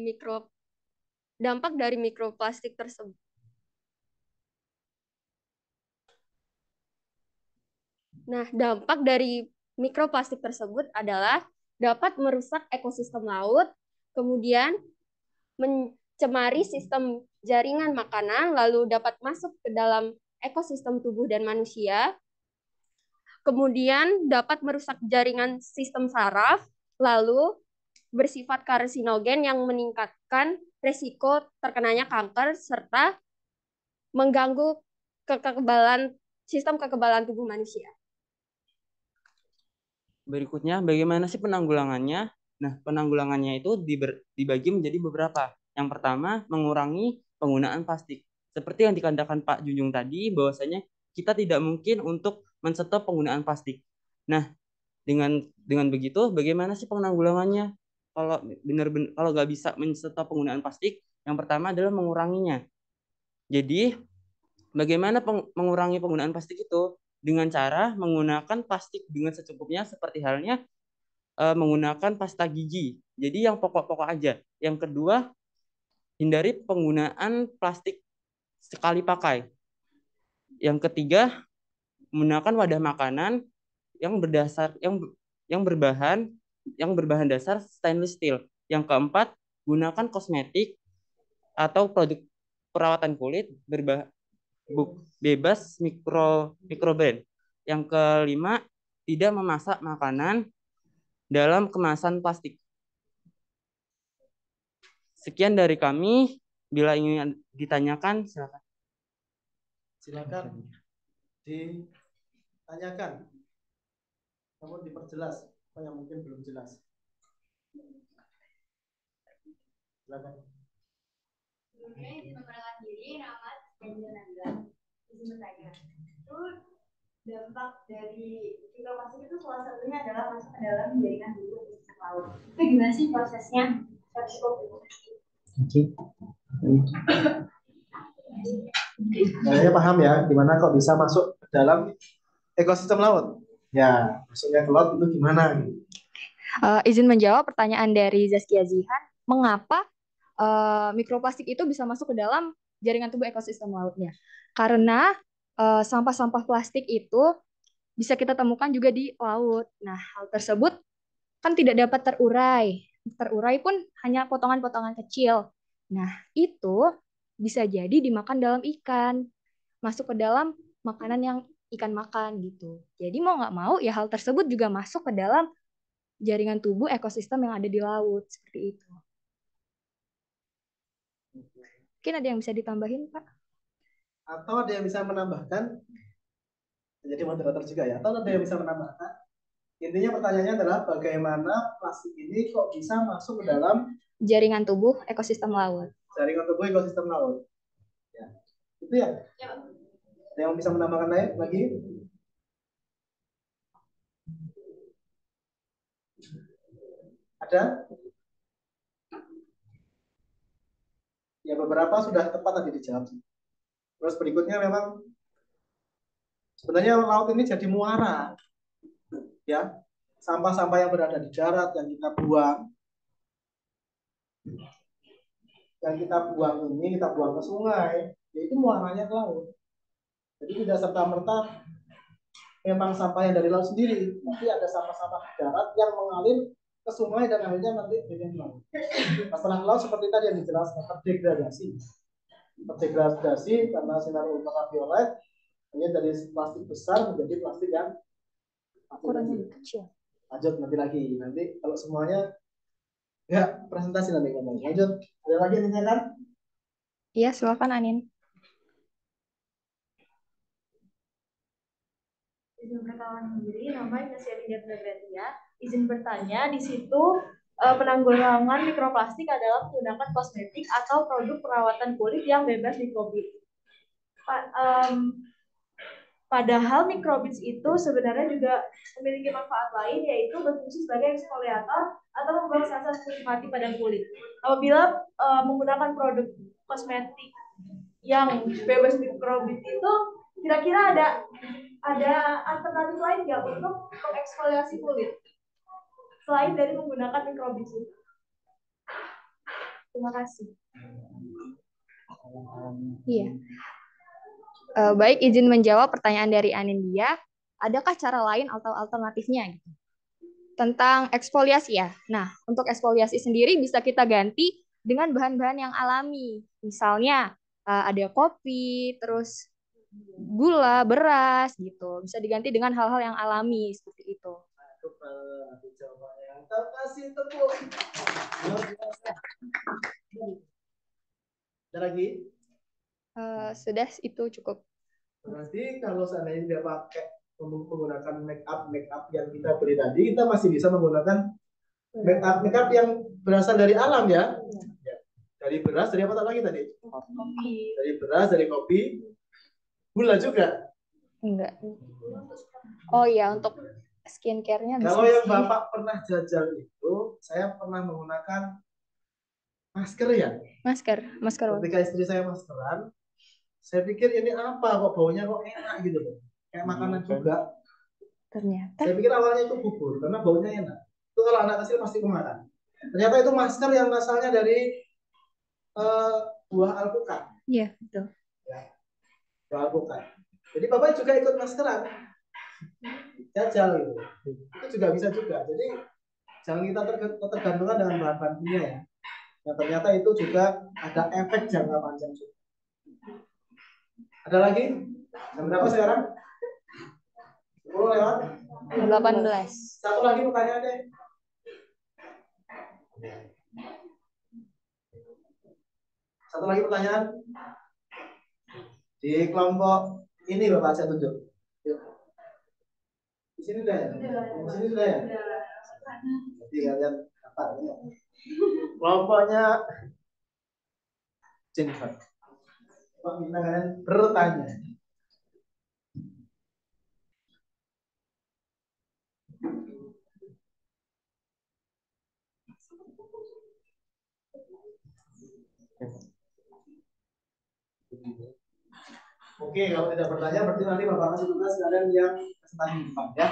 mikroplastik tersebut. Nah, dampak dari mikroplastik tersebut adalah dapat merusak ekosistem laut, kemudian mencemari sistem jaringan makanan, lalu dapat masuk ke dalam ekosistem tubuh dan manusia, kemudian dapat merusak jaringan sistem saraf, lalu bersifat karsinogen yang meningkatkan resiko terkenanya kanker serta mengganggu sistem kekebalan tubuh manusia. Berikutnya, bagaimana sih penanggulangannya? Nah, penanggulangannya itu dibagi menjadi beberapa. Yang pertama, mengurangi penggunaan plastik. Seperti yang dikatakan Pak Junjung tadi, bahwasanya kita tidak mungkin untuk men-stop penggunaan plastik. Nah, dengan begitu, bagaimana sih penanggulangannya? Kalau nggak bisa men-stop penggunaan plastik, yang pertama adalah menguranginya. Jadi, bagaimana mengurangi penggunaan plastik itu? Dengan cara menggunakan plastik dengan secukupnya, seperti halnya menggunakan pasta gigi. Jadi yang pokok-pokok aja. Yang kedua, hindari penggunaan plastik sekali pakai. Yang ketiga, menggunakan wadah makanan yang berbahan dasar stainless steel. Yang keempat, gunakan kosmetik atau produk perawatan kulit bebas mikroben. Yang kelima, tidak memasak makanan dalam kemasan plastik. Sekian dari kami. Bila ingin ditanyakan, silakan. Silakan ditanyakan. Namun diperjelas apa yang mungkin belum jelas. Silakan. Sebelumnya izin memperkenalkan diri, nama Daniel Nandila. Izin bertanya. Itu dampak dari mikroplastik itu salah satunya adalah masuk ke dalam jaringan tubuh di laut. Itu gimana sih prosesnya? Kayaknya paham ya, gimana kok bisa masuk ke dalam ekosistem laut? Ya, masuknya ke laut itu gimana? Izin menjawab pertanyaan dari Zaskia Zihan, mengapa mikroplastik itu bisa masuk ke dalam jaringan tubuh ekosistem lautnya? Karena sampah-sampah plastik itu bisa kita temukan juga di laut. Nah, hal tersebut kan tidak dapat terurai. Terurai pun hanya potongan-potongan kecil. Nah, itu bisa jadi dimakan dalam ikan, masuk ke dalam makanan yang ikan makan gitu. Jadi mau nggak mau ya hal tersebut juga masuk ke dalam jaringan tubuh ekosistem yang ada di laut seperti itu. Mungkin ada yang bisa ditambahin, Pak? Atau ada yang bisa menambahkan? Jadi moderator juga ya. Atau ada yang bisa menambahkan? Intinya pertanyaannya adalah bagaimana plastik ini kok bisa masuk ke dalam jaringan tubuh ekosistem laut. Jaringan tubuh ekosistem laut. Ya. Itu ya? Ya. Ada yang bisa menambahkan lagi? Ada? Ya beberapa sudah tepat tadi dijawab. Terus berikutnya memang sebenarnya laut ini jadi muara. Ya. Sampah-sampah yang berada di darat yang kita buang ini kita buang ke sungai, yaitu muaranya ke laut. Jadi tidak serta-merta memang sampah yang dari laut sendiri, tapi ada sampah-sampah darat yang mengalir ke sungai dan akhirnya nanti dengan laut. Masalah laut seperti tadi yang dijelaskan, terdegradasi karena sinar ultraviolet, hanya dari plastik besar menjadi plastik yang ukurannya kecil. Lanjut nanti kalau semuanya ya presentasi nanti ngomong. Lanjut, ada lagi yang ditanyakan? Iya, silakan Anin. Izin perkenalan diri, nama Ignacia Dinda Gratia. Izin bertanya, di situ penanggulangan mikroplastik adalah menggunakan kosmetik atau produk perawatan kulit yang bebas mikrobi. Padahal mikrobits itu sebenarnya juga memiliki manfaat lain, yaitu berfungsi sebagai eksfoliator atau membuang sel-sel kulit mati pada kulit. Apabila menggunakan produk kosmetik yang bebas mikrobit itu, kira-kira ada alternatif lain nggak untuk mengeksfoliasi kulit selain dari menggunakan mikrobit itu? Terima kasih. Iya. Baik, izin menjawab pertanyaan dari Anindya. Adakah cara lain atau alternatifnya gitu? Tentang eksfoliasi ya. Nah, untuk eksfoliasi sendiri bisa kita ganti dengan bahan-bahan yang alami. Misalnya ada kopi, terus gula, beras gitu. Bisa diganti dengan hal-hal yang alami seperti itu. Kasih tepuk. Ada lagi? Sudah, itu cukup. Berarti kalau seandainya dia pakai menggunakan make up yang kita beli tadi, kita masih bisa menggunakan make up yang berasal dari alam ya. Dari beras, dari apa lagi tadi? Kopi. Dari beras, dari kopi, gula juga. Enggak. Oh iya, untuk skincare-nya bisa. Kalau yang Bapak pernah jajal itu, saya pernah menggunakan masker ya. Masker. Ketika istri saya maskeran, saya pikir ini apa kok baunya kok enak gitu loh. Kayak makanan juga. Ternyata. Saya pikir awalnya itu bubur karena baunya enak. Itu kalau anak kecil pasti kemakan. Ternyata itu masker yang asalnya dari buah alpukat. Iya, betul. Ya, buah alpukat. Jadi Bapak juga ikut maskeran. Jajal gitu. Itu juga bisa juga. Jadi jangan kita tergantungan dengan bahan-bahan kimia ya. Yang ternyata itu juga ada efek jangka panjang juga. Ada lagi? Jam berapa sekarang? 10 lewat? 18. Satu lagi pertanyaannya. Satu lagi pertanyaan. Di kelompok ini Bapak saya tunjuk. Yuk. Di sini sudah ya? Di sini sudah ya? Jadi kalian apa ya? Kelompoknya Jennifer. Pak minta kalian bertanya. Oke, kalau tidak bertanya berarti nanti Bapak kasih tugas kalian yang kesempatan di depan ya.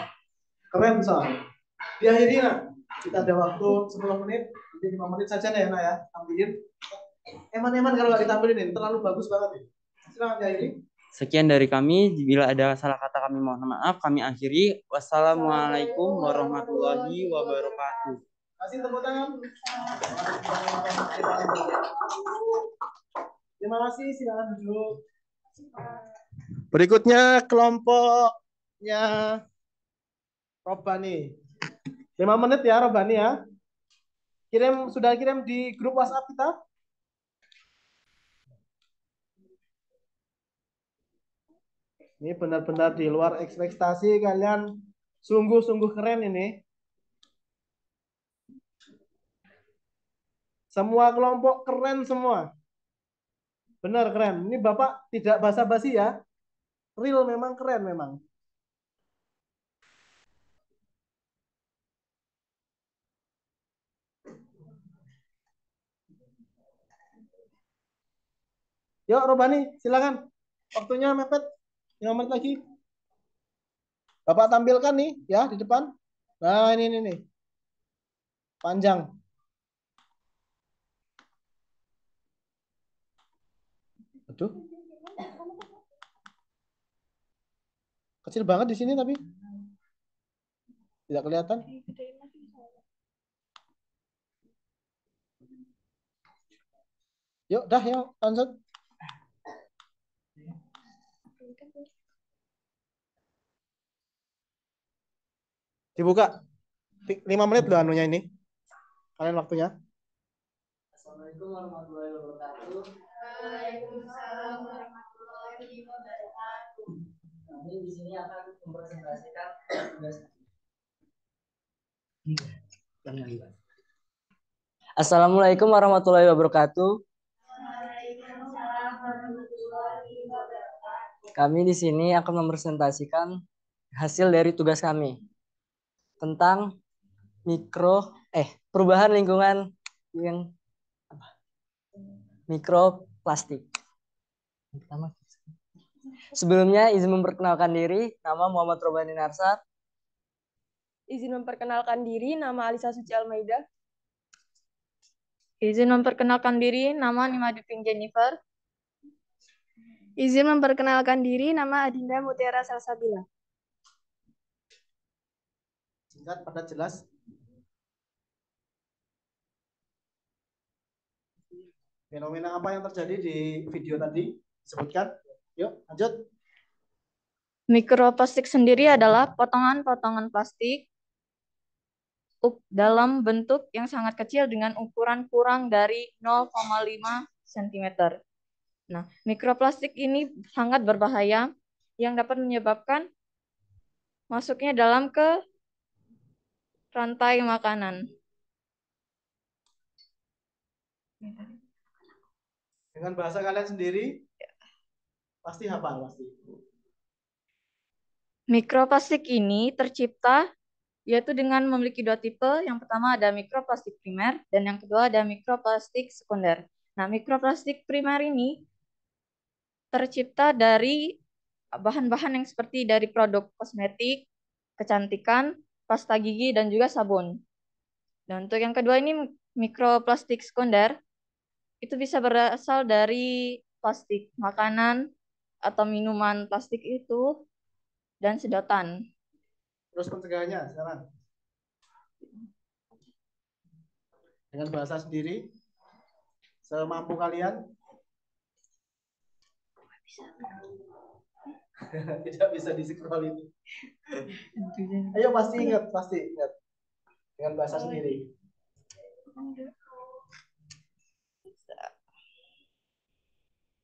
Keren soalnya. Di akhirnya kita ada waktu 10 menit, nanti 5 menit saja ya, Nak ya. Tampilin. Eman-eman kalau nggak ditampilin ini terlalu bagus banget ini. Silakan ya ini. Sekian dari kami. Bila ada salah kata kami mohon maaf. Kami akhiri. Wassalamualaikum warahmatullahi wabarakatuh. Kasih tepuk tangan. Terima kasih, silakan duduk. Berikutnya kelompoknya Robani. 5 menit ya Robani ya. Sudah kirim di grup WhatsApp kita? Ini benar-benar di luar ekspektasi kalian. Sungguh-sungguh keren ini. Semua kelompok keren semua. Benar keren. Ini Bapak tidak basa-basi ya. Real memang keren memang. Yuk Robani, silakan. Waktunya mepet. 5 menit lagi. Bapak tampilkan nih ya di depan. Nah, ini nih. Panjang. Aduh. Kecil banget di sini tapi tidak kelihatan. Yuk, dah yuk, lanjut. Dibuka. 5 menit loh anunya ini. Kalian waktunya. Assalamualaikum warahmatullahi wabarakatuh. Waalaikumsalam warahmatullahi wabarakatuh. Kami di sini akan mempresentasikan tugas. Assalamualaikum warahmatullahi wabarakatuh. Waalaikumsalam warahmatullahi wabarakatuh. Kami di sini akan mempresentasikan hasil dari tugas kami tentang perubahan lingkungan yang mikroplastik. Sebelumnya izin memperkenalkan diri, nama Muhammad Robani Narsar. Izin memperkenalkan diri, nama Alisa Suci Almaida. Izin memperkenalkan diri, nama Nima Duping Jennifer. Izin memperkenalkan diri, nama Adinda Mutiara Salsabila. Singkat, padat, jelas. Fenomena apa yang terjadi di video tadi? Sebutkan. Yuk, lanjut. Mikroplastik sendiri adalah potongan-potongan plastik dalam bentuk yang sangat kecil dengan ukuran kurang dari 0,5 cm. Nah, mikroplastik ini sangat berbahaya yang dapat menyebabkan masuknya dalam ke rantai makanan. Dengan bahasa kalian sendiri, pasti hafal pasti. Mikroplastik ini tercipta yaitu dengan memiliki dua tipe. Yang pertama ada mikroplastik primer dan yang kedua ada mikroplastik sekunder. Nah, mikroplastik primer ini tercipta dari bahan-bahan yang seperti dari produk kosmetik, kecantikan, pasta gigi, dan juga sabun. Dan untuk yang kedua ini mikroplastik sekunder, itu bisa berasal dari plastik makanan atau minuman plastik itu dan sedotan. Terus pencegahannya sekarang. Dengan bahasa sendiri, semampu kalian. Tidak bisa di-scroll ini. Ayo pasti ingat. Dengan bahasa sendiri.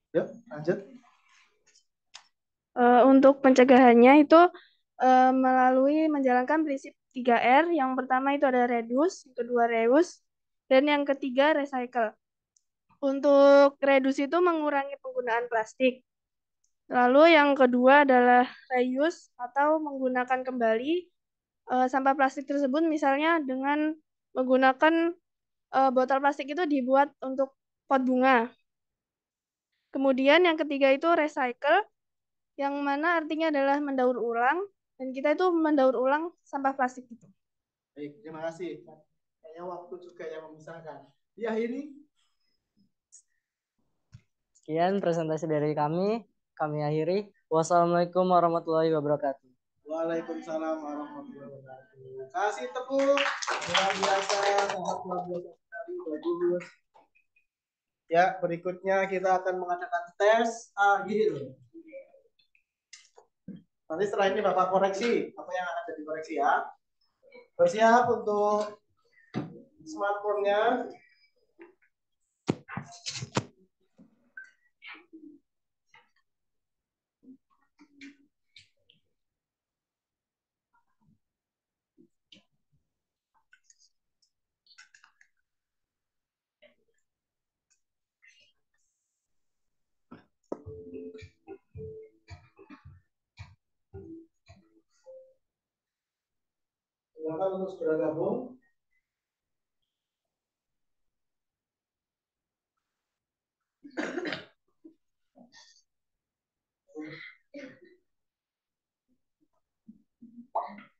Yuk, lanjut. Untuk pencegahannya itu melalui menjalankan prinsip 3R. Yang pertama itu ada reduce, yang kedua reuse, dan yang ketiga recycle. Untuk reduce itu mengurangi penggunaan plastik. Lalu yang kedua adalah reuse atau menggunakan kembali sampah plastik tersebut, misalnya dengan menggunakan botol plastik itu dibuat untuk pot bunga. Kemudian yang ketiga itu recycle, yang mana artinya adalah mendaur ulang, dan kita itu mendaur ulang sampah plastik itu. Baik, terima kasih. Kayaknya waktu juga yang memisahkan. Diakhiri. Sekian presentasi dari kami. Kami akhiri. Wassalamualaikum warahmatullahi wabarakatuh. Waalaikumsalam warahmatullahi wabarakatuh. Kasih tepuk. Luar biasa, sangat luar biasa sekali, bagus. Ya, berikutnya kita akan mengadakan tes akhir. Nanti setelah ini Bapak koreksi apa yang akan jadi koreksi ya. Bersiap untuk smartphone-nya. Silakan untuk segera gabung.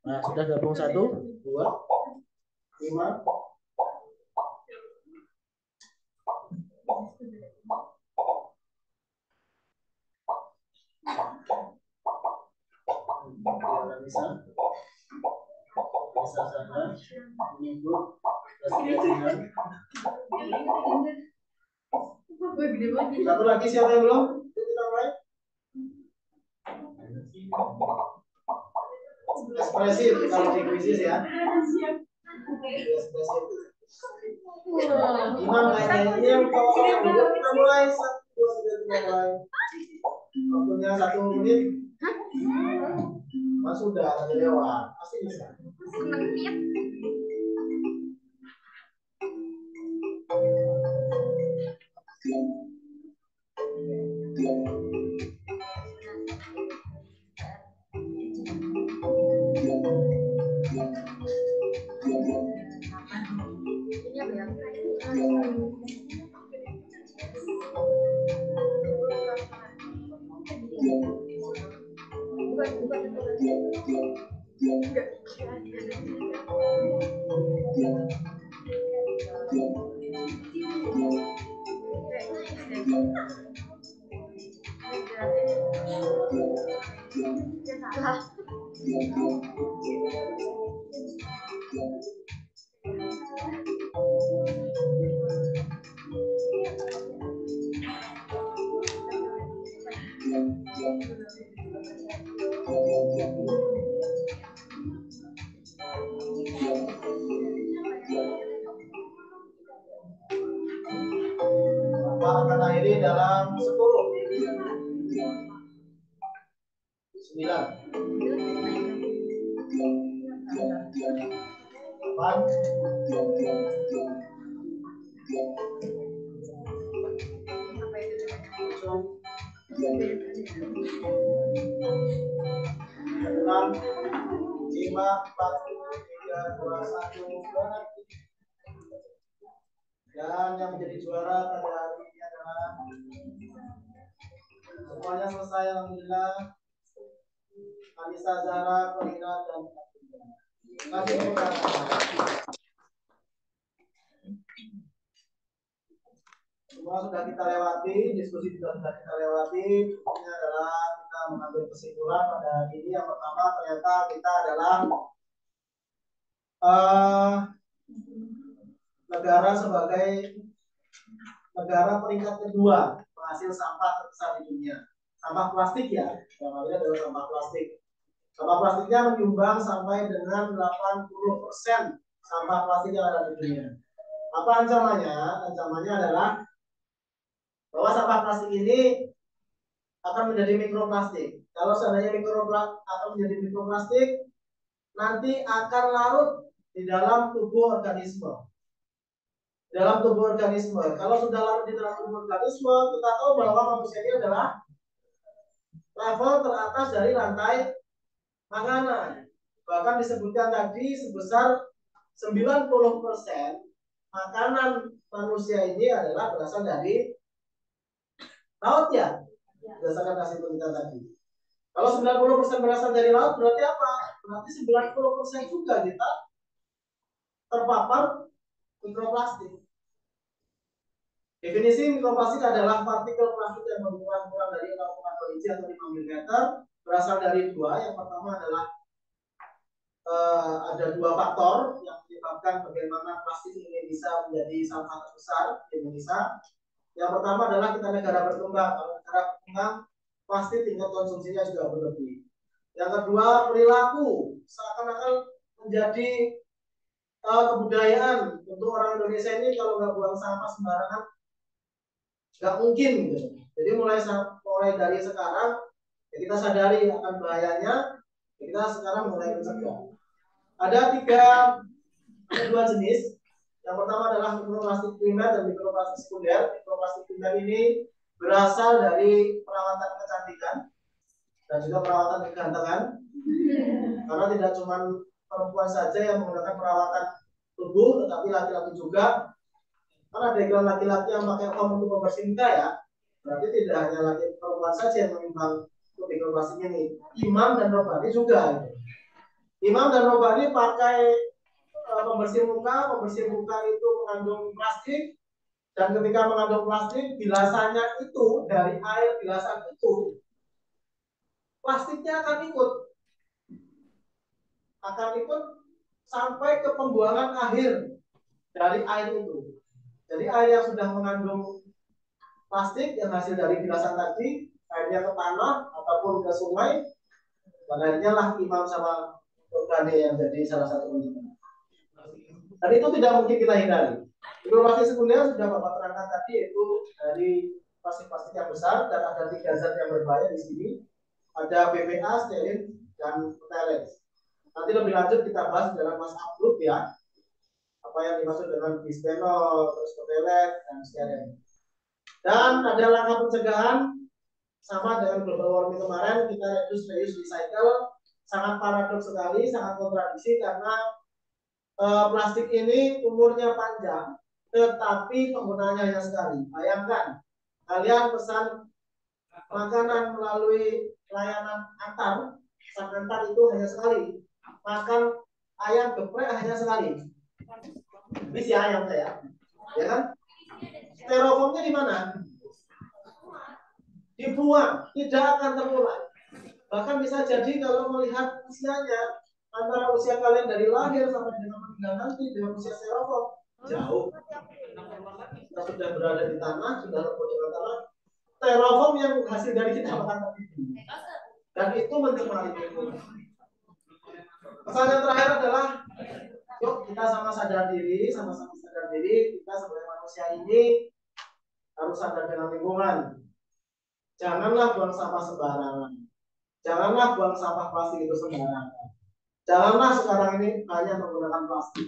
Nah, sudah gabung 1, 2, 5. Bisa saja mengikut presiden. Satu lagi siapa yang belum? Kita mulai. Ekspresif kalau di kuisis ya. Ekspresif. Imam kayaknya ini yang kita mulai 1, 2, 3 mulai. Waktunya 1 menit. Mas sudah lewat, pasti bisa. Bapak akan akhiri dalam 10, 9, 8, 6, 5, 4, 3, 2, 1. Dan yang menjadi juara pada hari ini adalah semuanya selesai, alhamdulillah. Anissa, Zahra, Corina, dan kasih tepuk tangan. Semua sudah kita lewati, diskusi juga sudah kita lewati. Ini adalah kita mengambil kesimpulan pada hari ini. Yang pertama, ternyata kita adalah negara sebagai negara peringkat kedua penghasil sampah terbesar di dunia. Sampah plastik ya, yang lainnya adalah sampah plastik. Sampah plastiknya menyumbang sampai dengan 80% sampah plastik yang ada di dunia. Apa ancamannya? Ancamannya adalah bahwa sampah plastik ini akan menjadi mikroplastik. Kalau seandainya akan menjadi mikroplastik, nanti akan larut di dalam tubuh organisme. Dalam tubuh organisme. Kalau sudah larut di dalam tubuh organisme, kita tahu bahwa manusia ini adalah level teratas dari rantai makanan. Bahkan disebutkan tadi sebesar 90% makanan manusia ini adalah berasal dari laut ya. Berdasarkan hasil penelitian tadi. Kalau 90% berasal dari laut berarti apa? Berarti 90% juga kita terpapar mikroplastik. Definisi mikroplastik adalah partikel plastik yang berukuran kurang dari 0,2 inci atau 5 mm, berasal dari dua. Yang pertama adalah ada dua faktor yang menyebabkan bagaimana plastik ini bisa menjadi sampah terbesar di Indonesia. Yang pertama adalah kita negara berkembang. Kalau negara berkembang, plastik tingkat konsumsinya juga berlebih. Yang kedua, perilaku seakan-akan menjadi kebudayaan untuk orang Indonesia ini kalau nggak buang sampah sembarangan nggak mungkin gitu. Jadi mulai dari sekarang ya kita sadari akan bahayanya, ya kita sekarang mulai mencegah. Ada dua jenis. Yang pertama adalah mikroplastik primer dan mikroplastik sekunder. Mikroplastik primer ini berasal dari perawatan kecantikan dan juga perawatan kegantengan. Karena tidak cuma perempuan saja yang menggunakan perawatan tubuh, tetapi laki-laki juga. Karena ada iklan laki-laki yang pakai foam untuk membersih muka ya. Berarti tidak hanya laki perempuan saja yang menyumbang untuk mikroplastik ini. Imam dan rohbani juga. Imam dan rohbani pakai pembersih muka itu mengandung plastik, dan ketika mengandung plastik, bilasannya itu dari air bilasan itu, plastiknya akan ikut sampai ke pembuangan akhir dari air itu. Jadi air yang sudah mengandung plastik yang hasil dari bilasan tadi, airnya ke tanah ataupun ke sungai, dan akhirnya lah Imam sama rohbani yang jadi salah satu penyebab. Dan itu tidak mungkin kita hindari. Mikroplastik sekunder sudah Bapak terangkan tadi, yaitu dari plastik-plastik yang besar, dan ada 3 zat yang berbahaya di sini. Ada BPA, stearin, dan phthalates. Nanti lebih lanjut kita bahas dalam WhatsApp group ya. Apa yang dimaksud dengan bisphenol, terus phthalates, dan stearin. Dan ada langkah pencegahan sama dengan global warming kemarin, kita reduce, reuse, recycle. Sangat paradoks sekali, sangat kontradiksi karena plastik ini umurnya panjang, tetapi penggunaannya hanya sekali. Bayangkan, kalian pesan makanan melalui layanan antar, pesan antar itu hanya sekali. Makan ayam geprek hanya sekali. Bisa ayam saya, ya kan? Styrofoamnya di mana? Dibuang, tidak akan terurai. Bahkan bisa jadi kalau melihat usianya, antara usia kalian dari lahir sampai dengan meninggal nanti dengan usia styrofoam jauh. Kita sudah berada di tanah, sudah lepas dengan tanah. Styrofoam yang hasil dari kita makan tadi, dan itu mencemari lingkungan. Pesan yang terakhir adalah, yuk kita sama sadar diri, sama-sama sadar diri, kita sebagai manusia ini harus sadar dengan lingkungan. Janganlah buang sampah sembarangan. Janganlah buang sampah plastik itu sembarangan. Janganlah sekarang ini hanya menggunakan plastik.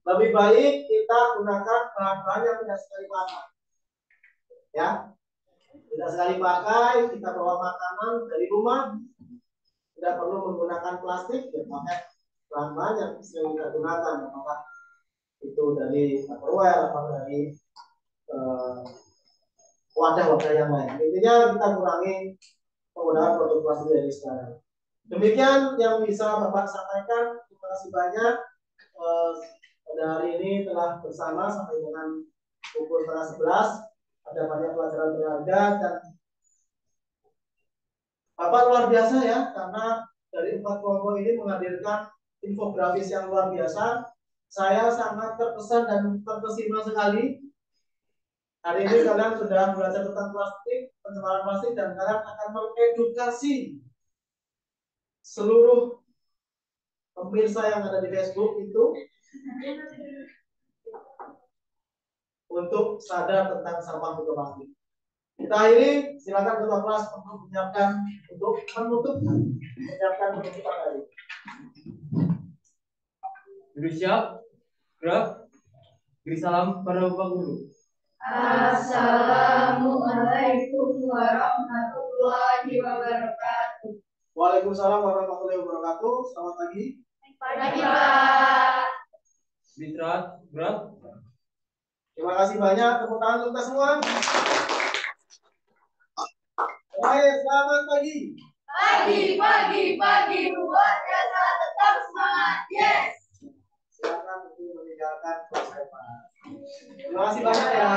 Lebih baik kita gunakan bahan-bahan yang tidak sekali pakai. Ya, tidak sekali pakai. Kita bawa makanan dari rumah, tidak perlu menggunakan plastik. Ya, pakai bahan-bahan yang sering kita gunakan. Apakah itu dari Tupperware atau dari wadah-wadah yang lain. Intinya kita kurangi penggunaan produk plastik dari sekarang. Demikian yang bisa Bapak sampaikan. Terima kasih banyak. Pada hari ini telah bersama sampai dengan pukul 11. Ada banyak pelajaran berharga dan Bapak luar biasa ya, karena dari 4 kelompok ini menghadirkan infografis yang luar biasa. Saya sangat terkesan dan terkesima sekali. Hari ini kalian sudah belajar tentang plastik, pencemaran plastik, dan kalian akan mengedukasi seluruh pemirsa yang ada di Facebook itu untuk sadar tentang sampah mikroplastik. Kita akhiri, silakan ketua kelas untuk menyiapkan penutupan hari. Guru siap, gerak, beri salam pada Bapak Guru. Assalamualaikum warahmatullahi wabarakatuh. Waalaikumsalam warahmatullahi wabarakatuh. Selamat pagi. Pagi, Pak. Istirahat, gerak. Terima kasih banyak. Tepuk tangan untuk kita semua. Baik, selamat pagi. Pagi. Luar biasa, tetap semangat. Yes. Silakan untuk meninggalkan kelas. Terima kasih banyak ya.